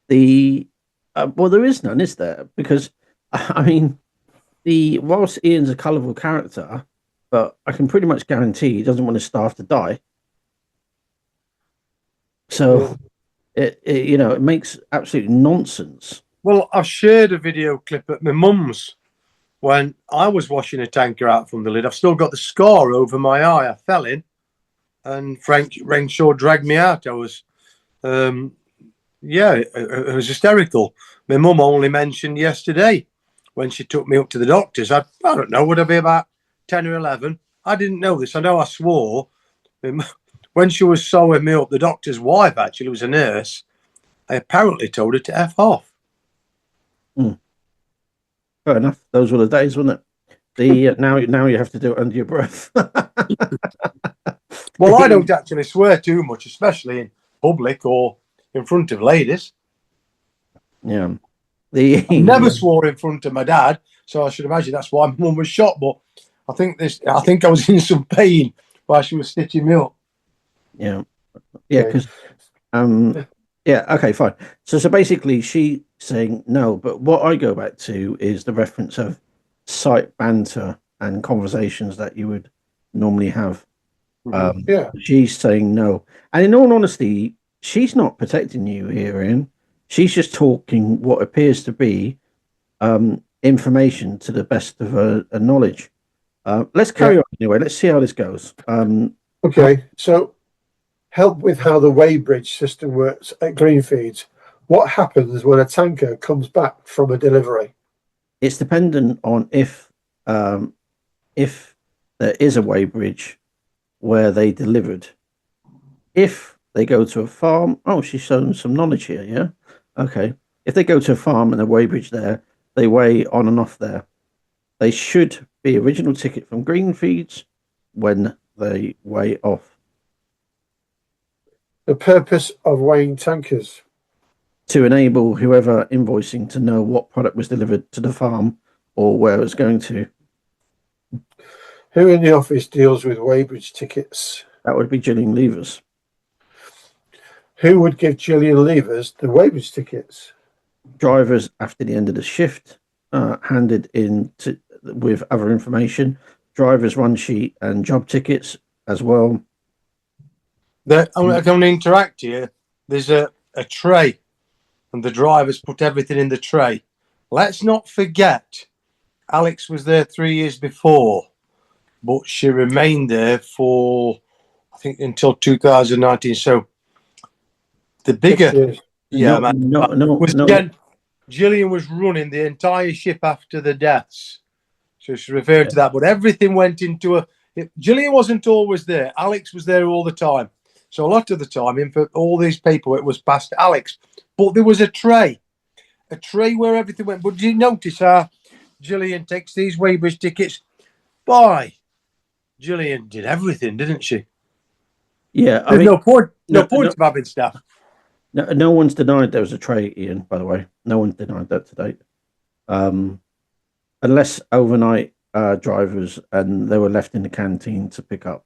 Well, there is none, is there? Because I mean, whilst Ian's a colourful character, but I can pretty much guarantee he doesn't want his staff to die. So it makes absolute nonsense. Well, I've shared a video clip at my mum's when I was washing a tanker out from the lid. I've still got the scar over my eye. I fell in, and Frank Renshaw dragged me out. I was, it was hysterical. My mum only mentioned yesterday when she took me up to the doctors. I don't know, would I be about 10 or 11? I didn't know this. I know I swore. When she was sewing me up, the doctor's wife actually was a nurse. I apparently told her to F off. Fair enough. Those were the days, wasn't it? Now you have to do it under your breath. Well, I don't actually swear too much, especially in public or in front of ladies. Yeah. I never swore in front of my dad, so I should imagine that's why my mum was shot. But I think I was in some pain while she was stitching me up. Yeah, because okay, fine. So basically, she saying no, but what I go back to is the reference of site banter and conversations that you would normally have. She's saying no, and in all honesty, she's not protecting you here, Ian. She's just talking what appears to be information to the best of her knowledge. Let's carry on anyway. Let's see how this goes. Okay, so help with how the weighbridge system works at Greenfeeds. What happens when a tanker comes back from a delivery? It's dependent on if there is a weighbridge where they delivered. If they go to a farm, she's shown some knowledge here, yeah? Okay. If they go to a farm and a weighbridge there, they weigh on and off there. They should be original ticket from Greenfeeds when they weigh off. The purpose of weighing tankers? To enable whoever invoicing to know what product was delivered to the farm or where it's going to. Who in the office deals with weighbridge tickets? That would be Gillian Leivers. Who would give Gillian Leivers the weighbridge tickets? Drivers after the end of the shift, handed in with other information. Drivers run sheet and job tickets as well. I'm going to interact here. There's a tray, and the drivers put everything in the tray. Let's not forget, Alex was there 3 years before, but she remained there for, I think, until 2019. So the bigger, Gillian was running the entire ship after the deaths. So she referred to that, but everything went into Gillian wasn't always there. Alex was there all the time. So a lot of the time, for all these people, it was past Alex. But there was a tray where everything went. But did you notice how Gillian takes these weighbridge tickets? Boy, Gillian did everything, didn't she? Yeah, There's no point of having staff. No one's denied there was a tray, Ian, by the way. No one's denied that to date. Unless overnight drivers and they were left in the canteen to pick up.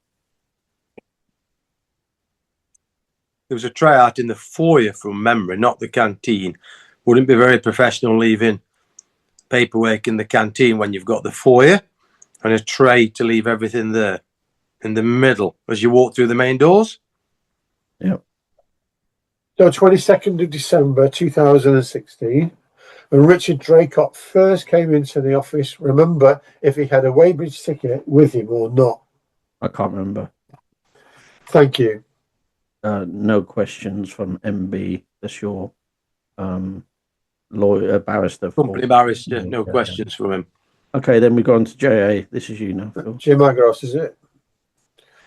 There was a tray out in the foyer from memory, not the canteen. Wouldn't be very professional leaving paperwork in the canteen when you've got the foyer and a tray to leave everything there in the middle as you walk through the main doors. Yeah. So 22nd of December 2016, When Richard Draycott first came into the office, remember if he had a Weybridge ticket with him or not? I can't remember. Thank you. No questions from MB. That's your lawyer, barrister. Company barrister, no questions from him. Okay, then we go on to JA. This is you now, Phil. Jim Agros, is it?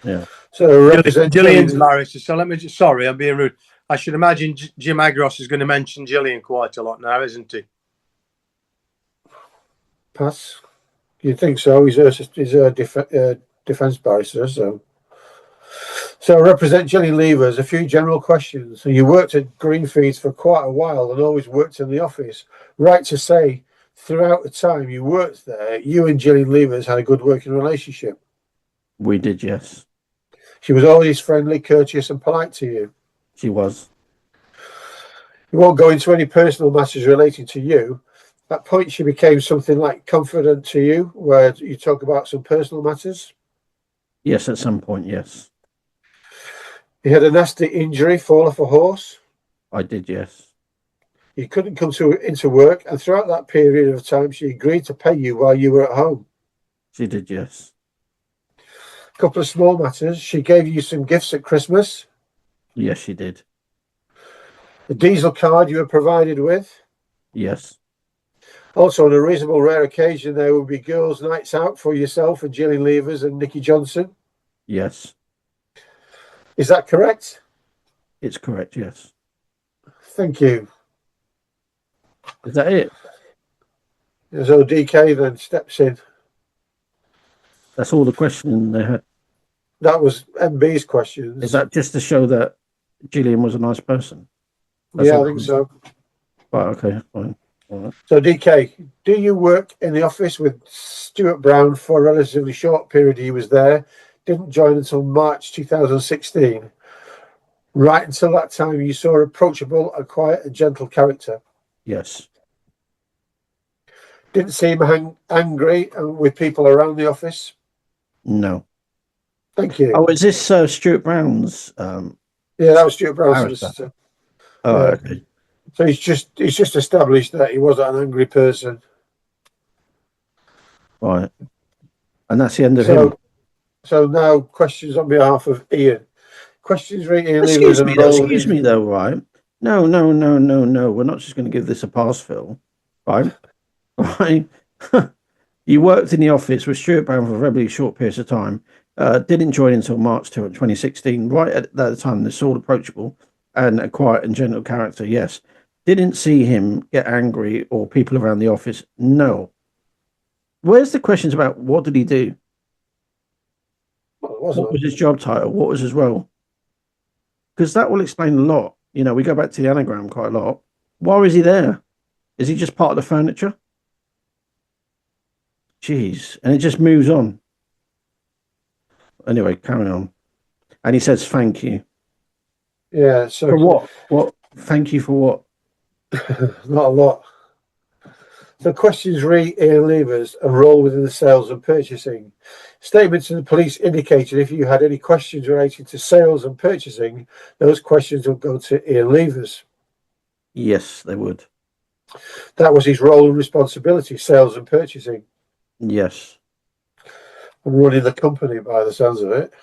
Yeah. So represent Gillian's barrister. So let me just, sorry, I'm being rude. I should imagine Jim Agros is going to mention Gillian quite a lot now, isn't he? Pass. You'd think so. He's a defence barrister, so. So represent Gillian Leivers. A few general questions. So you worked at Greenfeeds for quite a while and always worked in the office. Right to say, throughout the time you worked there, you and Gillian Leivers had a good working relationship. We did, yes. She was always friendly, courteous, and polite to you. She was. You won't go into any personal matters relating to you. At that point, she became something like confident to you, where you talk about some personal matters. Yes, at some point, yes. You had a nasty injury, fall off a horse. I did, yes. You couldn't come into work, and throughout that period of time, she agreed to pay you while you were at home. She did, yes. A couple of small matters. She gave you some gifts at Christmas. Yes, she did. The diesel card you were provided with. Yes. Also, on a reasonable rare occasion, there would be girls' nights out for yourself and Gillian Leivers and Nikki Johnson. Yes. Is that correct? It's correct, yes. Thank you. Is that it? So DK then steps in. That's all the question they had. That was MB's questions. Is that just to show that Gillian was a nice person? Yeah, I think so. Right, okay, fine. All right. So DK, do you work in the office with Stuart Brown for a relatively short period he was there? Didn't join until March 2016. Right until that time, you saw approachable, a quiet and gentle character. Yes. Didn't seem angry with people around the office. No. Thank you. Oh, is this Stuart Brown's? Yeah, that was Stuart Brown's solicitor. Oh, okay. So he's just established that he wasn't an angry person. Right. And that's the end of him. So now questions on behalf of Ian. Questions for Ian. Excuse me though, right? No. We're not just going to give this a pass, Phil. Right? Right. You worked in the office with Stuart Brown for a very short period of time. Didn't join until March 2016. Right at that time, they're sort of approachable and a quiet and gentle character. Yes. Didn't see him get angry or people around the office. No. Where's the questions about what did he do? What was his job title? What was his role? Because that will explain a lot. You know, we go back to the anagram quite a lot. Why is he there? Is he just part of the furniture? Jeez. And it just moves on. Anyway, carry on. And he says, thank you. Yeah. So for what? What? Thank you for what? Not a lot. So questions re Ian Leivers, a role within the sales and purchasing. Statements to the police indicated if you had any questions related to sales and purchasing, those questions would go to Ian Leivers. Yes, they would. That was his role and responsibility, sales and purchasing. Yes. And running the company by the sounds of it.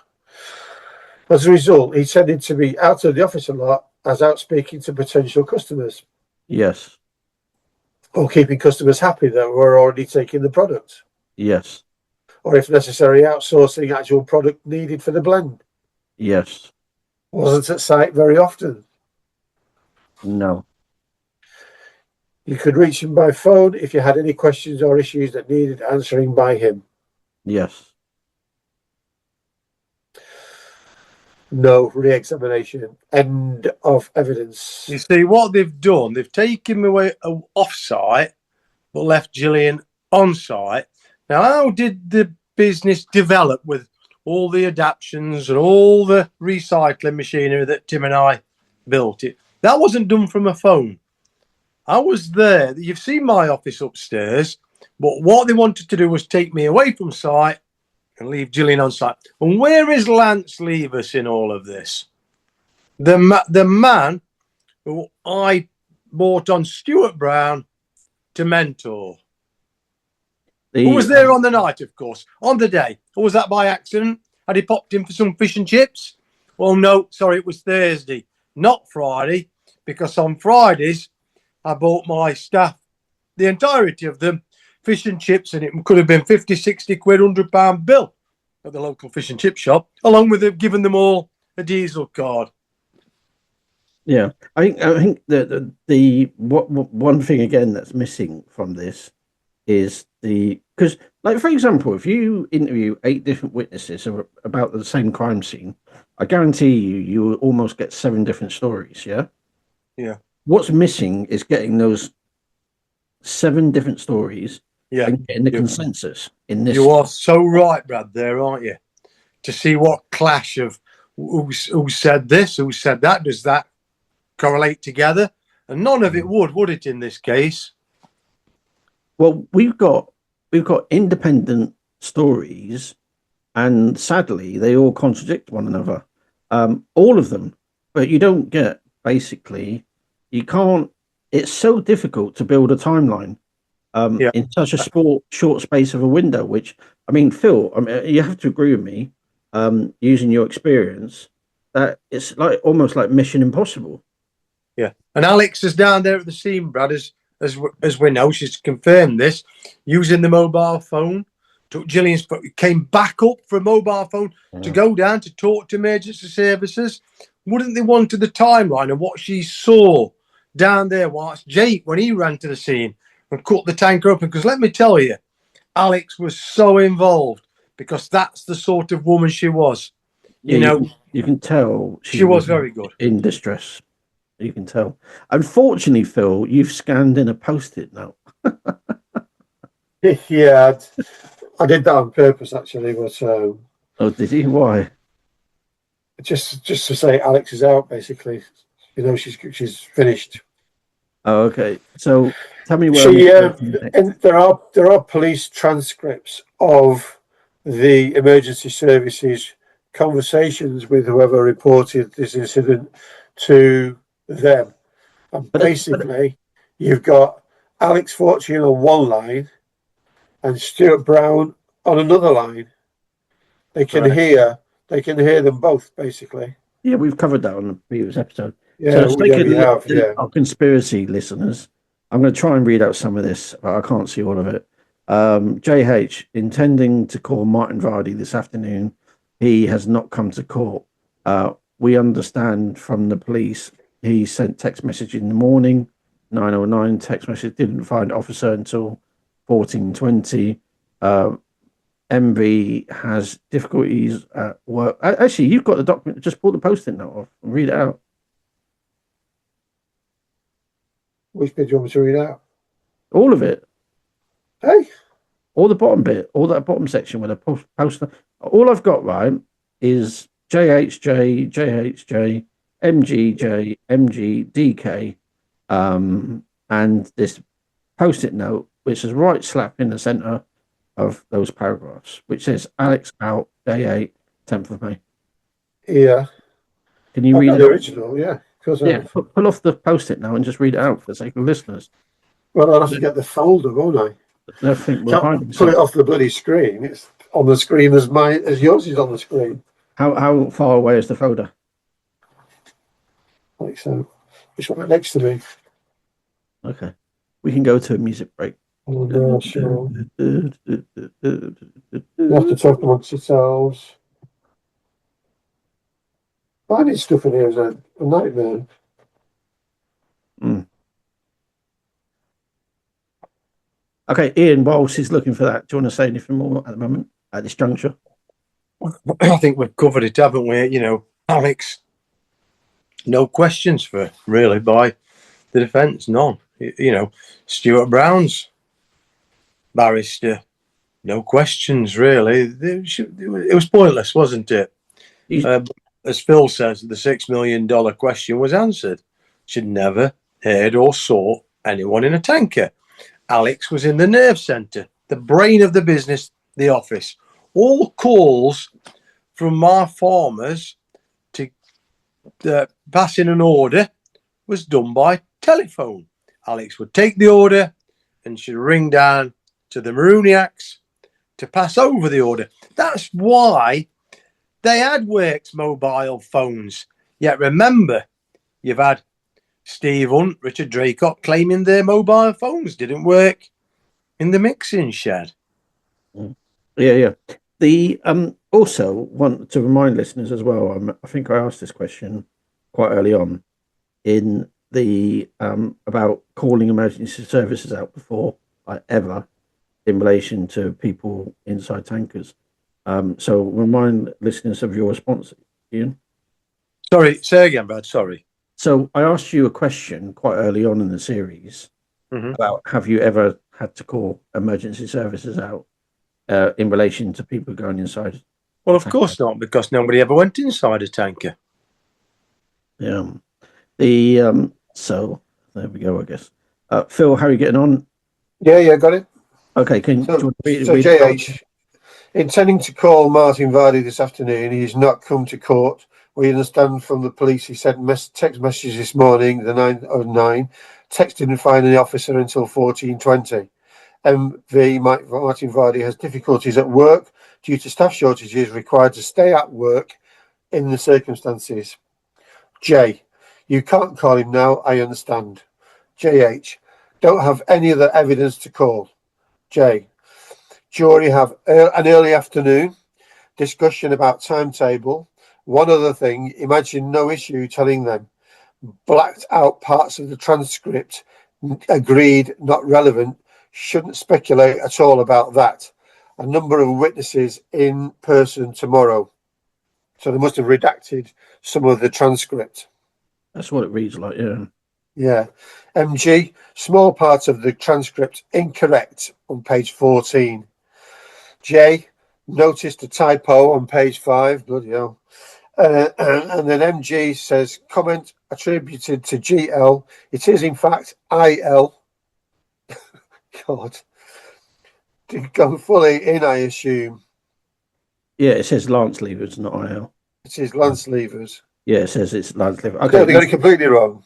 As a result, he tended to be out of the office a lot as out speaking to potential customers. Yes. Or keeping customers happy that were already taking the product. Yes. Or if necessary, outsourcing actual product needed for the blend. Yes. Wasn't at site very often. No. You could reach him by phone if you had any questions or issues that needed answering by him. Yes. No re-examination. End of evidence. You see what they've done? They've taken him away off-site, but left Gillian on-site. Now, how did the business develop with all the adaptions and all the recycling machinery that Tim and I built? It that wasn't done from a phone. I was there. You've seen my office upstairs, but what they wanted to do was take me away from site and leave Gillian on site. And where is Lance Leivers in all of this? The man who I bought on Stuart Brown to mentor. Who was there on the night, of course? On the day? Or was that by accident? Had he popped in for some fish and chips? Well, no, sorry, it was Thursday, not Friday, because on Fridays, I bought my staff, the entirety of them, fish and chips, and it could have been 50, 60 quid, £100 bill at the local fish and chip shop, along with giving them all a diesel card. Yeah, I think the one thing again that's missing from this is because, like, for example, if you interview 8 different witnesses about the same crime scene, I guarantee you will almost get 7 different stories. Yeah. Yeah. What's missing is getting those 7 different stories. Yeah. And getting the consensus in this. You are so right, Brad. There, aren't you? To see what clash of who said this, who said that, does that correlate together? And none of it would it, in this case? Well, we've got independent stories, and sadly, they all contradict one another. All of them, but you don't get you can't. It's so difficult to build a timeline in such a short space of a window. Which, I mean, Phil, you have to agree with me, using your experience, that it's almost like Mission Impossible. Yeah, and Alex is down there at the scene, Brad, as we know, she's confirmed this, using the mobile phone. Took Gillian's phone, came back up for a mobile phone to go down to talk to emergency services. Wouldn't they want to the timeline of what she saw down there whilst Jake, when he ran to the scene and cut the tanker open? Because let me tell you, Alex was so involved, because that's the sort of woman she was. You can tell she was very good. In distress. You can tell. Unfortunately, Phil, you've scanned in a Post-it note. Yeah, I did that on purpose, actually. But oh, did you? Why? Just to say Alex is out, basically. She's finished. Oh, okay. So tell me where and there are police transcripts of the emergency services conversations with whoever reported this incident to them. And basically, you've got Alex Fortune on one line and Stuart Brown on another line. They can hear them both, basically. Yeah, we've covered that on the previous episode. Yeah, so we have. Yeah. Our conspiracy listeners, I'm going to try and read out some of this, but I can't see all of it. JH, intending to call Martin Vardy this afternoon, he has not come to court. We understand from the police he sent text message in the morning, 9:09. Text message didn't find officer until 14:20. MB has difficulties at work. Actually, you've got the document. Just pull the Post-it note off and read it out. Which bit do you want me to read out? All of it. Hey? All the bottom bit, all that bottom section with a poster. All I've got, right, is JHJ, JHJ, MGJ, MG, DK, and this Post-it note, which is right slap in the centre of those paragraphs, which says Alex out, day 8, 10th of May. Yeah. Can you read the original? Yeah. Yeah, pull off the Post-it now and just read it out for the sake of listeners. Well, I'll have to get the folder, won't I? I think we're hiding pull it off the bloody screen. It's on the screen as yours is on the screen. How far away is the folder? Like so. It's right next to me. Okay. We can go to a music break. Oh, no, sure. You have to talk amongst yourselves. Finding stuff in here is a nightmare. Okay, Ian, whilst he's looking for that, do you want to say anything more at the moment, at this juncture? I think we've covered it, haven't we? Alex, no questions really by the defence, none. Stuart Brown's barrister, no questions, really. It was pointless, wasn't it? As Phil says, the $6 million question was answered. She'd never heard or saw anyone in a tanker. Alex was in the nerve centre, the brain of the business, the office. All calls from my farmers to pass in an order was done by telephone. Alex would take the order and she'd ring down to the Maruniacs to pass over the order. That's why they had worked mobile phones. Yet remember, you've had Steve Hunt, Richard Draycott claiming their mobile phones didn't work in the mixing shed. Yeah. The also want to remind listeners as well. I think I asked this question quite early on in the about calling emergency services out before ever in relation to people inside tankers. So remind listeners of your response, Ian. Sorry, say again, Brad. Sorry. So I asked you a question quite early on in the series about have you ever had to call emergency services out in relation to people going inside? Well, of course not, because nobody ever went inside a tanker. Yeah. So there we go, I guess. Phil, how are you getting on? Yeah, got it. Okay, do you want to read JH, intending to call Martin Vardy this afternoon, he has not come to court. We understand from the police he sent text messages this morning, the 9:09, texting and finding the officer until 14:20. MV Martin Vardy has difficulties at work due to staff shortages, required to stay at work in the circumstances. J, you can't call him now, I understand. JH, don't have any other evidence to call. J, jury have an early afternoon discussion about timetable. One other thing, imagine no issue telling them. Blacked out parts of the transcript, agreed, not relevant. Shouldn't speculate at all about that. A number of witnesses in person tomorrow. So they must have redacted some of the transcript. That's what it reads like, yeah. Yeah. MG, small part of the transcript incorrect on page 14. J, noticed a typo on page 5. Bloody hell. And then MG says, comment attributed to GL. It is, in fact, IL. God. To go fully in, I assume. Yeah, it says Lance Leivers, not IL. It is Lance Leivers. Yeah, it says it's Lance Leivers. Okay, they got it completely wrong.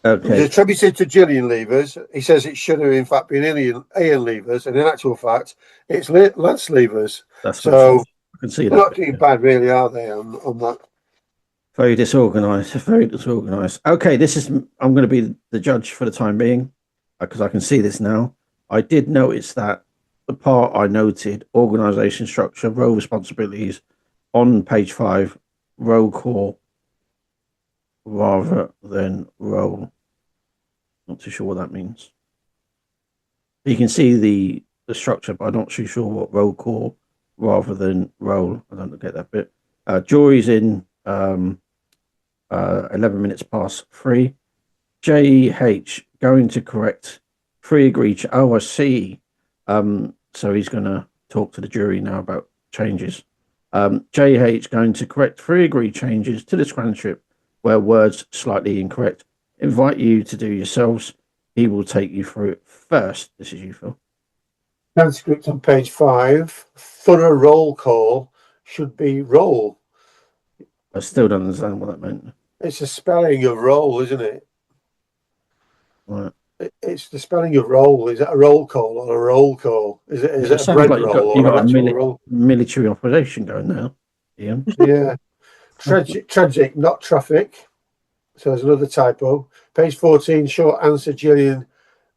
Okay. It's attributed to Gillian Leivers. He says it should have, in fact, been Ian Leivers, and in actual fact, it's Lance Leivers. That's so I can see they're that. not doing bad, really, are they, on that? Very disorganized. Very disorganized. Okay, I'm going to be the judge for the time being because I can see this now. I did notice that the part I noted, organisation structure, role responsibilities, on page 5, roll call rather than role. Not too sure what that means. You can see the structure, but I'm not too sure what roll call rather than role. I don't get that bit. Jury's in 11 minutes past 3. JH going to correct 3 agreed. Oh, I see. So he's going to talk to the jury now about changes. JH going to correct 3 agreed changes to the transcript where words slightly incorrect. Invite you to do yourselves. He will take you through it first. This is you, Phil. Transcript on page 5. Thorough roll call should be roll. I still don't understand what that meant. It's a spelling of roll, isn't it? Right. It's the spelling of roll. Is it a roll call or a roll call? Is it a bread like roll you or got an actual roll? Military operation going now, Ian. Yeah. Tragic, not traffic. So there's another typo. Page 14, short answer, Gillian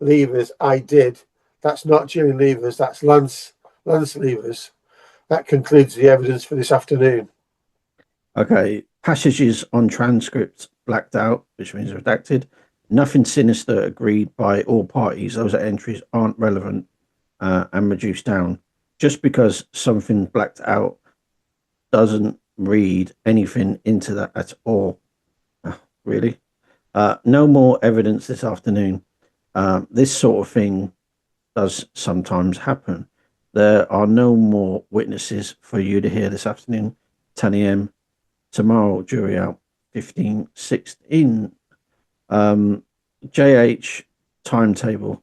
Leivers. I did. That's not Gillian Leivers. That's Lance Leivers. That concludes the evidence for this afternoon. Okay. Passages on transcript blacked out, which means redacted. Nothing sinister agreed by all parties. Those entries aren't relevant and reduced down. Just because something blacked out doesn't read anything into that at all. Really? No more evidence this afternoon. This sort of thing does sometimes happen. There are no more witnesses for you to hear this afternoon, 10 a.m. Tomorrow, jury out, 15:16. JH timetable.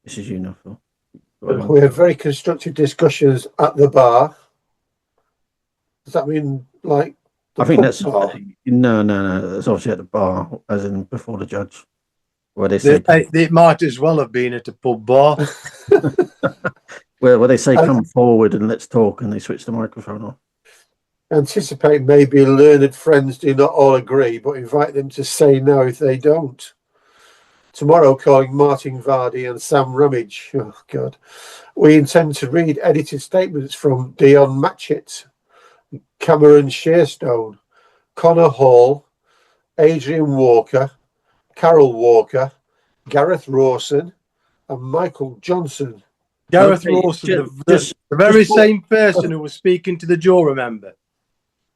This is you now, Phil. We had very constructive discussions at the bar. Does that mean like? I think that's bar? No. That's obviously at the bar, as in before the judge. What they say? It might as well have been at a pub bar. Where they say, "Come forward and let's talk," and they switch the microphone off. Anticipate maybe learned friends do not all agree, but invite them to say no if they don't. Tomorrow, calling Martin Vardy and Sam Rummage. Oh, God. We intend to read edited statements from Dion Matchett, Cameron Shearstone, Connor Hall, Adrian Walker, Carol Walker, Gareth Rawson, and Michael Johnson. Gareth Rawson, the very same person who was speaking to the juror member.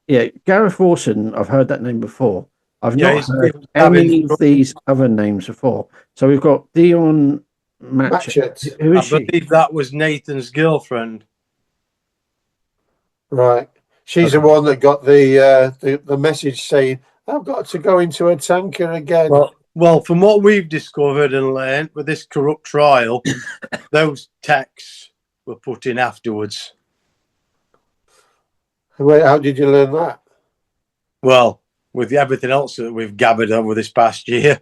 Yeah, Gareth Rawson, I've heard that name before. I've Yeah, not heard any of these other names before. So we've got Dion Matchett. Who is I believe that was Nathan's girlfriend. Right. She's the one that got the message saying, I've got to go into a tanker again. Well, from what we've discovered and learned with this corrupt trial, those texts were put in afterwards. Wait, how did you learn that? Well, with everything else that we've gathered over this past year,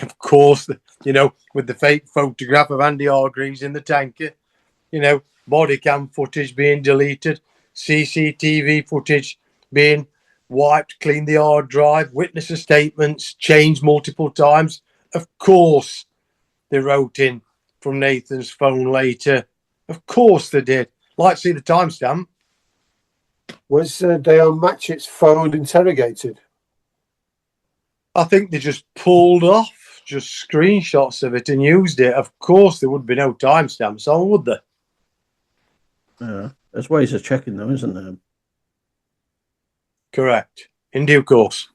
of course, you know, with the fake photograph of Andy Hargreaves in the tanker, you know, body cam footage being deleted, CCTV footage being wiped, cleaned the hard drive, witnesses' statements changed multiple times. Of course, they wrote in from Nathan's phone later. Of course they did. Like to see the timestamp. Was Dion Matchett's phone interrogated? I think they just pulled off just screenshots of it and used it. Of course, there would be no timestamps on, would there? Yeah, there's ways of checking them, isn't there? Correct. In due course.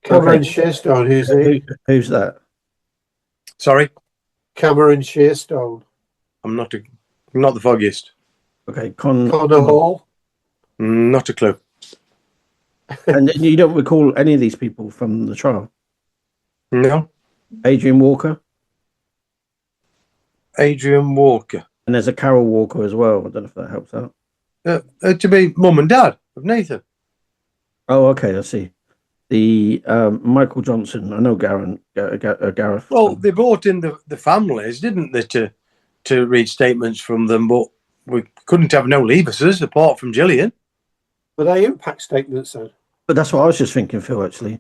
Cameron Shearstone, who's he? Who's that? Sorry? Cameron Shearstone. I'm not the foggiest. Okay, Connor Hall. Not a clue. And you don't recall any of these people from the trial? No. Adrian Walker? Adrian Walker. And there's a Carol Walker as well. I don't know if that helps out. To be mum and dad of Nathan. Oh, okay, I see. The Michael Johnson, I know Gareth. Well, they brought in the families, didn't they, to read statements from them, but we couldn't have no Leivers apart from Gillian. Were they impact statements then? But that's what I was just thinking, Phil, actually.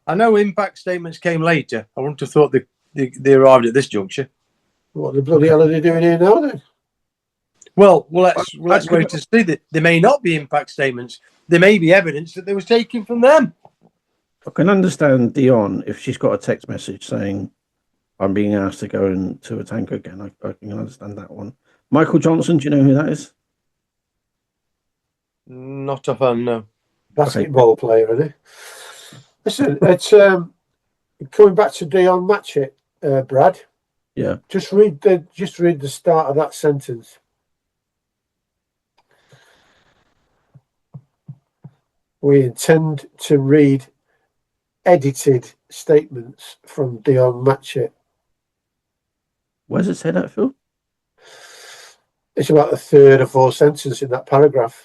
I know impact statements came later. I wouldn't have thought they arrived at this juncture. What the bloody hell are they doing here now then? Well, let's wait to see. That there may not be impact statements. There may be evidence that they was taken from them. I can understand Dion if she's got a text message saying, I'm being asked to go into a tanker again. I can understand that one. Michael Johnson, do you know who that is? Not a fan, no. Basketball player, isn't he? Listen, it's coming back to Dion Matchett, Brad. Yeah. Just read the start of that sentence. We intend to read edited statements from Dion Matchett. Where does it say that, Phil? It's about the third or fourth sentence in that paragraph.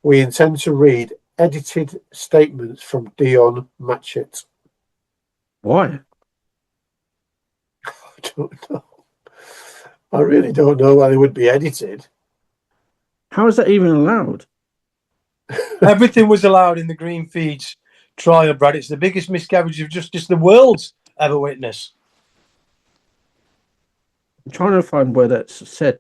We intend to read edited statements from Dion Matchett. Why? I don't know. I really don't know why they would be edited. How is that even allowed? Everything was allowed in the Greenfeeds trial, Brad. It's the biggest miscarriage of justice the world's ever witnessed. I'm trying to find where that's said.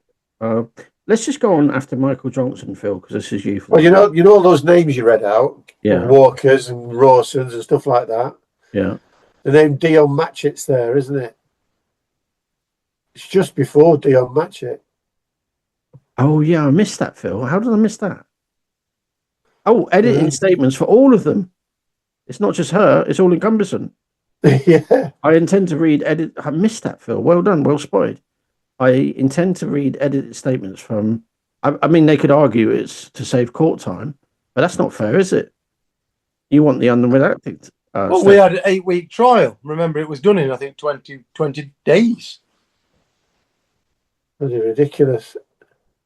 Let's just go on after Michael Johnson, Phil, because this is you. Well, you know all those names you read out, yeah, Walkers and Rawsons and stuff like that. Yeah, the name Dion Matchett's there, isn't it? It's just before Dion Matchett. Oh yeah, I missed that, Phil. How did I miss that? Oh, editing statements for all of them. It's not just her; it's all encompassing. Yeah. I intend to read edit. I missed that, Phil. Well done, well spotted. I intend to read edited statements from. I mean, they could argue it's to save court time, but that's not fair, is it? You want the unredacted. Well, we had an 8-week trial. Remember, it was done in, I think, 20 days. That's ridiculous.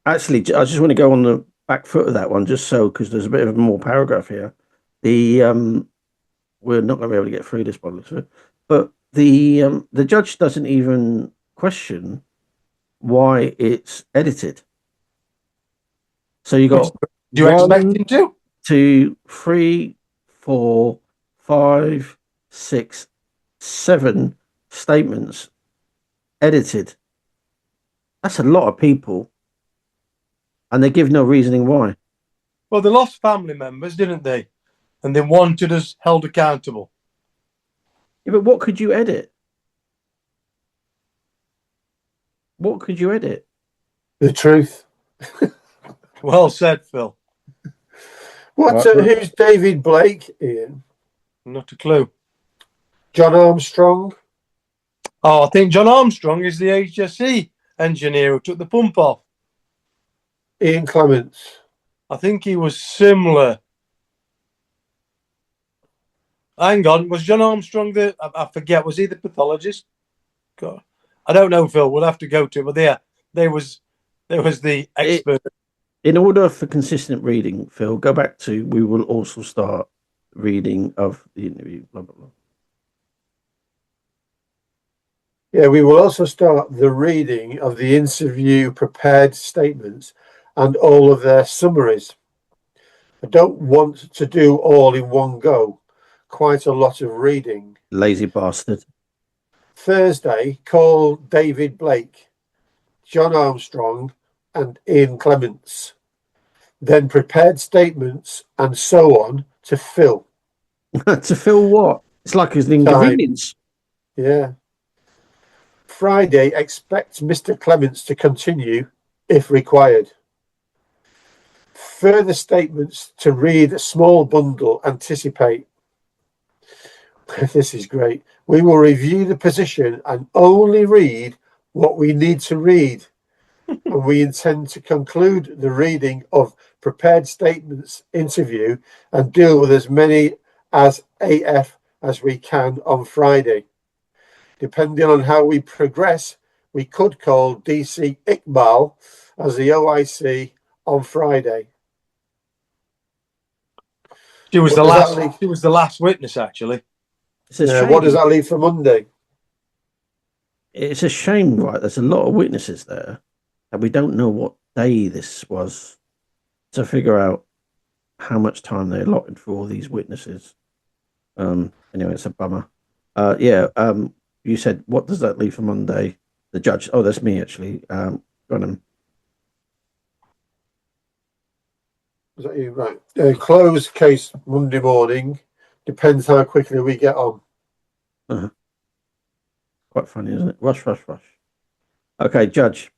Actually, I just want to go on the back foot of that one, just so, because there's a bit of a more paragraph here. We're not going to be able to get through this one, but the judge doesn't even question why it's edited. So you got Do you expect him to? 2, 3, 4, 5, 6, 7 statements edited. That's a lot of people, and they give no reasoning why. Well, they lost family members, didn't they? And they wanted us held accountable. Yeah, but what could you edit? What could you edit? The truth. Well said, Phil. Who's David Blake, Ian? Not a clue. John Armstrong? Oh, I think John Armstrong is the HSE engineer who took the pump off. Ian Clements? I think he was similar. Hang on, was John Armstrong I forget, was he the pathologist? God, I don't know, Phil. We'll have to go to it, but there was the expert. In order for consistent reading, Phil, go back to we will also start reading of the interview, blah, blah, blah. Yeah, we will also start the reading of the interview prepared statements and all of their summaries. I don't want to do all in one go. Quite a lot of reading. Lazy bastard. Thursday, call David Blake, John Armstrong, and Ian Clements. Then prepared statements and so on to Phil. To Phil what? It's like his inconvenience. Yeah. Friday, expect Mr. Clements to continue if required. Further statements to read a small bundle, anticipate. This is great. We will review the position and only read what we need to read. And we intend to conclude the reading of prepared statements interview and deal with as many as AF as we can on Friday. Depending on how we progress, we could call DC Iqbal as the OIC on Friday. She was the last witness, actually. What does that leave for Monday? It's a shame, right? There's a lot of witnesses there, and we don't know what day this was to figure out how much time they allotted for all these witnesses. Anyway, it's a bummer. You said, what does that leave for Monday? The judge. Oh, that's me, actually. Got him. Is that you? Right. Close case Monday morning. Depends how quickly we get on. Quite funny, isn't it? Rush. Okay, judge.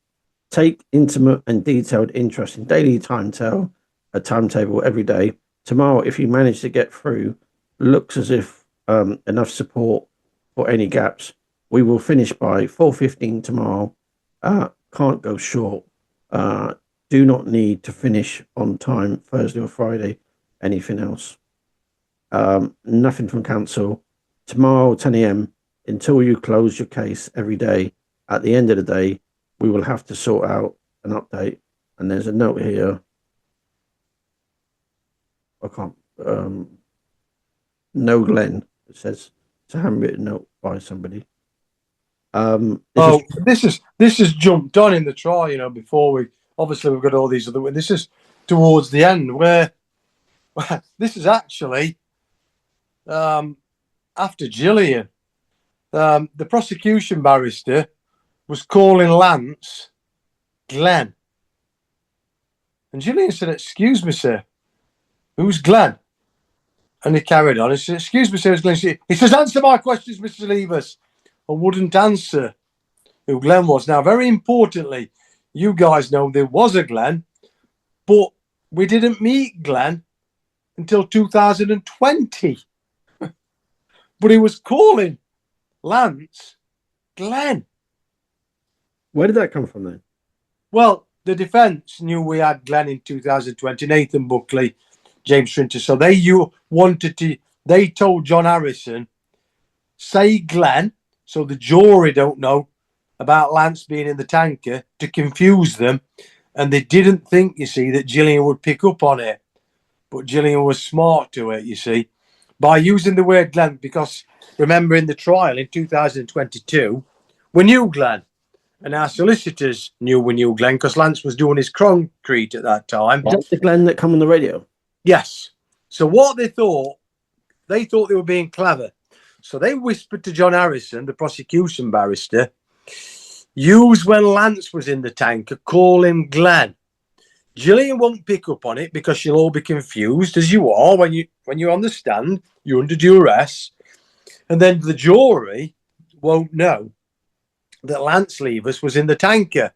Take intimate and detailed interest in daily timetable every day. Tomorrow, if you manage to get through, looks as if enough support for any gaps. We will finish by 4:15 tomorrow. Can't go short. Do not need to finish on time Thursday or Friday. Anything else? Nothing from council. Tomorrow, 10 a.m. until you close your case every day. At the end of the day, we will have to sort out an update. And there's a note here. I can't. No, Glenn. It says it's a handwritten note by somebody. This is jumped on in the trial. Before we've got all these other. This is towards the end where this is actually after Gillian. The prosecution barrister was calling Lance Glenn. And Gillian said, "Excuse me, sir, who's Glenn?" And he carried on. He said, "Excuse me, sir, who's Glenn?" He says, "Answer my questions, Mr. Leivers." I wouldn't answer who Glenn was. Now, very importantly, you guys know there was a Glenn, but we didn't meet Glenn until 2020. But he was calling Lance Glenn. Where did that come from then? Well, the defence knew we had Glenn in 2020, Nathan Buckley, James Trinter. So they told John Harrison, say Glenn, so the jury don't know about Lance being in the tanker, to confuse them. And they didn't think, you see, that Gillian would pick up on it. But Gillian was smart to it, you see, by using the word Glenn, because remember in the trial in 2022, we knew Glenn. And our solicitors knew we knew Glenn because Lance was doing his concrete at that time. Is that the Glenn that come on the radio? Yes. So what they thought they were being clever. So they whispered to John Harrison, the prosecution barrister, use when Lance was in the tanker, call him Glenn. Gillian won't pick up on it because she'll all be confused, as you are when you're on the stand, you're under duress. And then the jury won't know that Lance Leivers was in the tanker.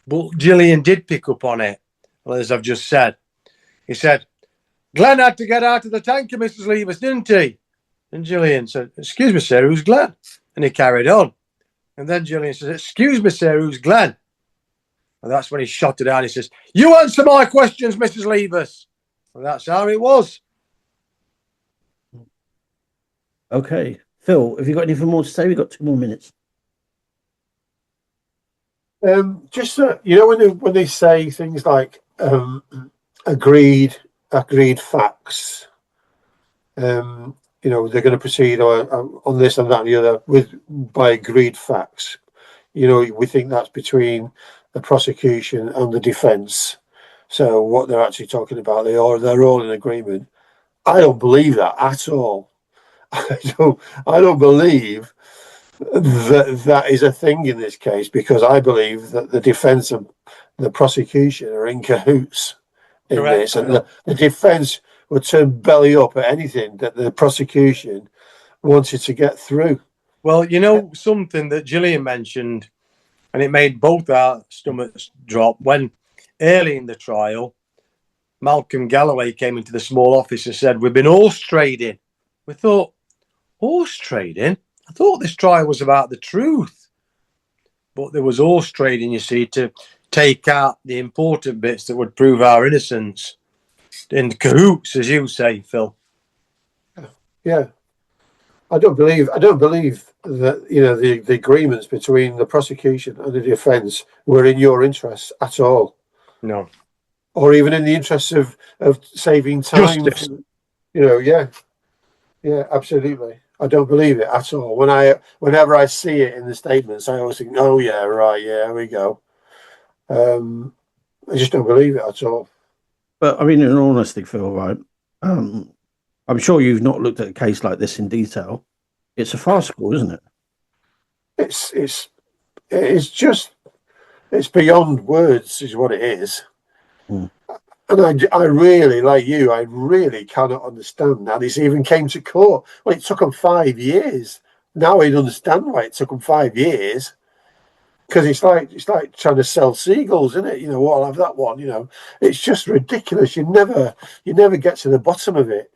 But Gillian did pick up on it, as I've just said. He said, Glenn had to get out of the tanker, Mrs. Leivers, didn't he? And Gillian said, excuse me, sir, who's Glenn? And he carried on. And then Gillian says, excuse me, sir, who's Glenn? And that's when he shot it down. He says, you answer my questions, Mrs. Leivers. And that's how it was. Okay. Phil, have you got anything more to say? We've got 2 more minutes. Just when they say things like agreed facts, they're going to proceed on this and that and the other by agreed facts. We think that's between the prosecution and the defence. So what they're actually talking about, they're all in agreement. I don't believe that at all. I don't believe that is a thing in this case, because I believe that the defence and the prosecution are in cahoots in this, and the defence would turn belly up at anything that the prosecution wanted to get through. Well, something that Gillian mentioned, and it made both our stomachs drop, when early in the trial, Malcolm Galloway came into the small office and said, we've been horse trading. We thought, horse trading? I thought this trial was about the truth. But there was horse trading, you see, to take out the important bits that would prove our innocence. In cahoots, as you say, Phil. Yeah. I don't believe that the agreements between the prosecution and the defence were in your interests at all. No. Or even in the interests of saving time. Justice. Yeah, absolutely. I don't believe it at all. Whenever I see it in the statements, I always think, oh yeah, right, yeah, here we go. I just don't believe it at all. But I mean, in all honesty, Phil, right? I'm sure you've not looked at a case like this in detail. It's a farcical, isn't it? It's beyond words, is what it is. And I really, like you, I really cannot understand how this even came to court. Well, it took them 5 years. Now I understand why it took them 5 years. Because it's like trying to sell seagulls, isn't it? I'll have that one. It's just ridiculous. You never get to the bottom of it.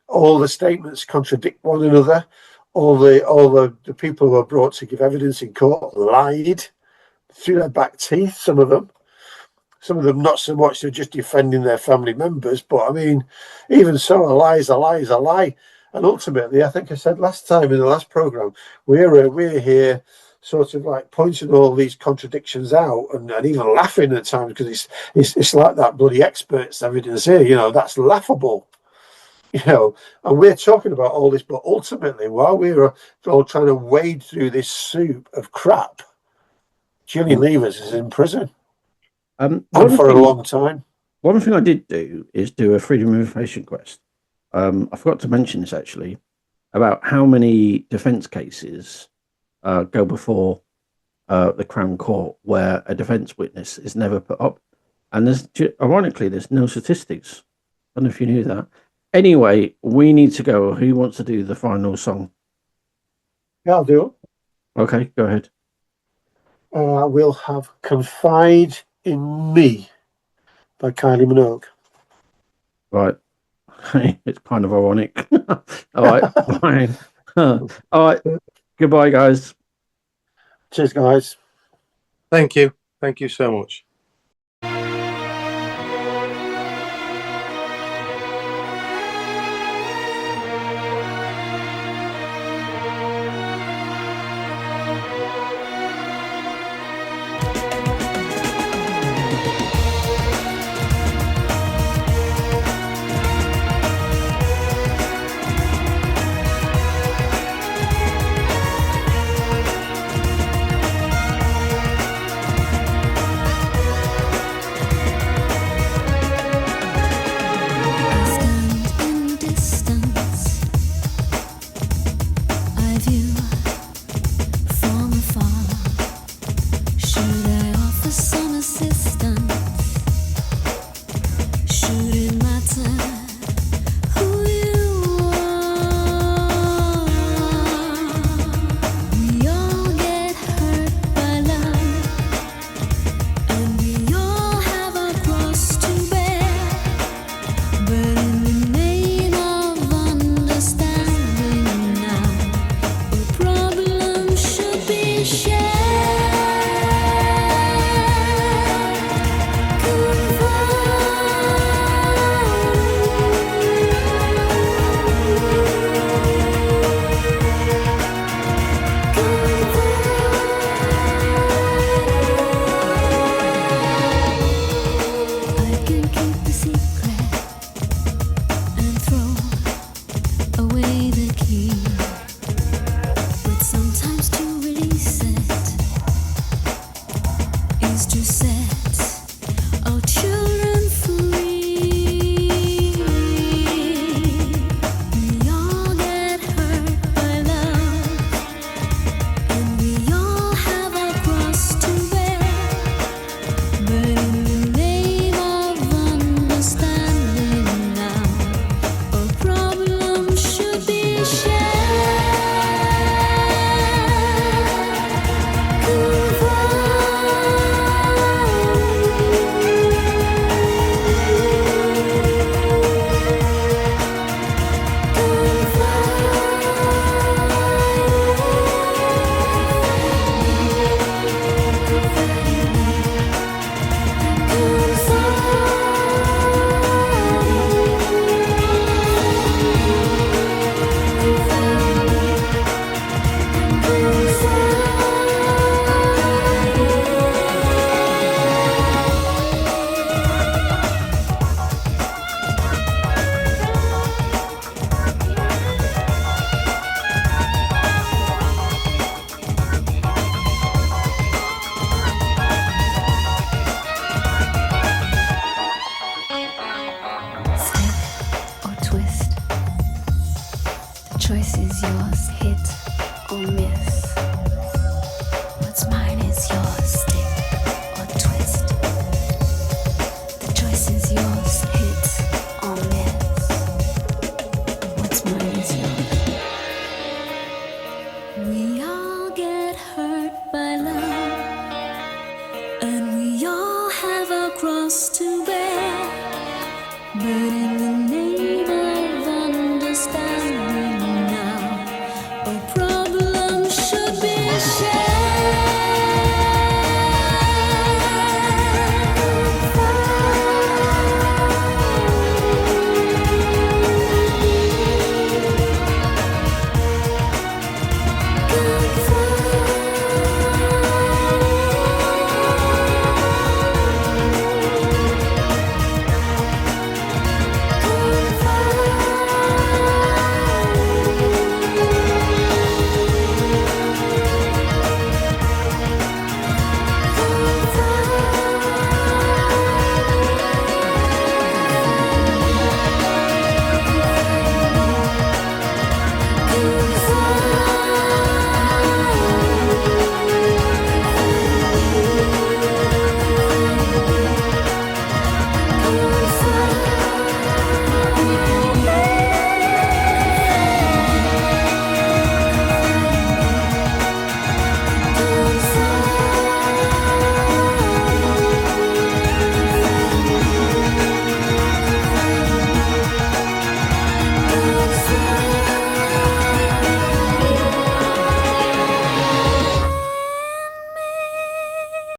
All the statements contradict one another. All the people who are brought to give evidence in court lied through their back teeth. Some of them not so much. They're just defending their family members. But I mean, even so, a lie is a lie is a lie. And ultimately, I think I said last time in the last program, we're here sort of like pointing all these contradictions out and even laughing at times, because it's like that bloody experts evidence here. That's laughable. And we're talking about all this, but ultimately, while we're all trying to wade through this soup of crap, Gillian Leivers is in prison. And for a long time. One thing I did do is do a freedom of information quest. I forgot to mention this actually, about how many defence cases go before the Crown Court where a defence witness is never put up. And ironically, there's no statistics. I don't know if you knew that. Anyway, we need to go. Who wants to do the final song? Yeah, I'll do it. Okay, go ahead. We'll have Confide in Me by Kylie Minogue. Right. It's kind of ironic. All right, fine. All right. Goodbye, guys. Cheers, guys. Thank you. Thank you so much. to set our children free. We all get hurt by love, and we all have a cross to bear. But in the name of understanding now, our problems should be shared. Or twist. The choice is yours, hit or miss. What's mine is yours, stick or twist. The choice is yours, hit or miss. What's mine is yours. We all get hurt by love, and we all have a cross to bear.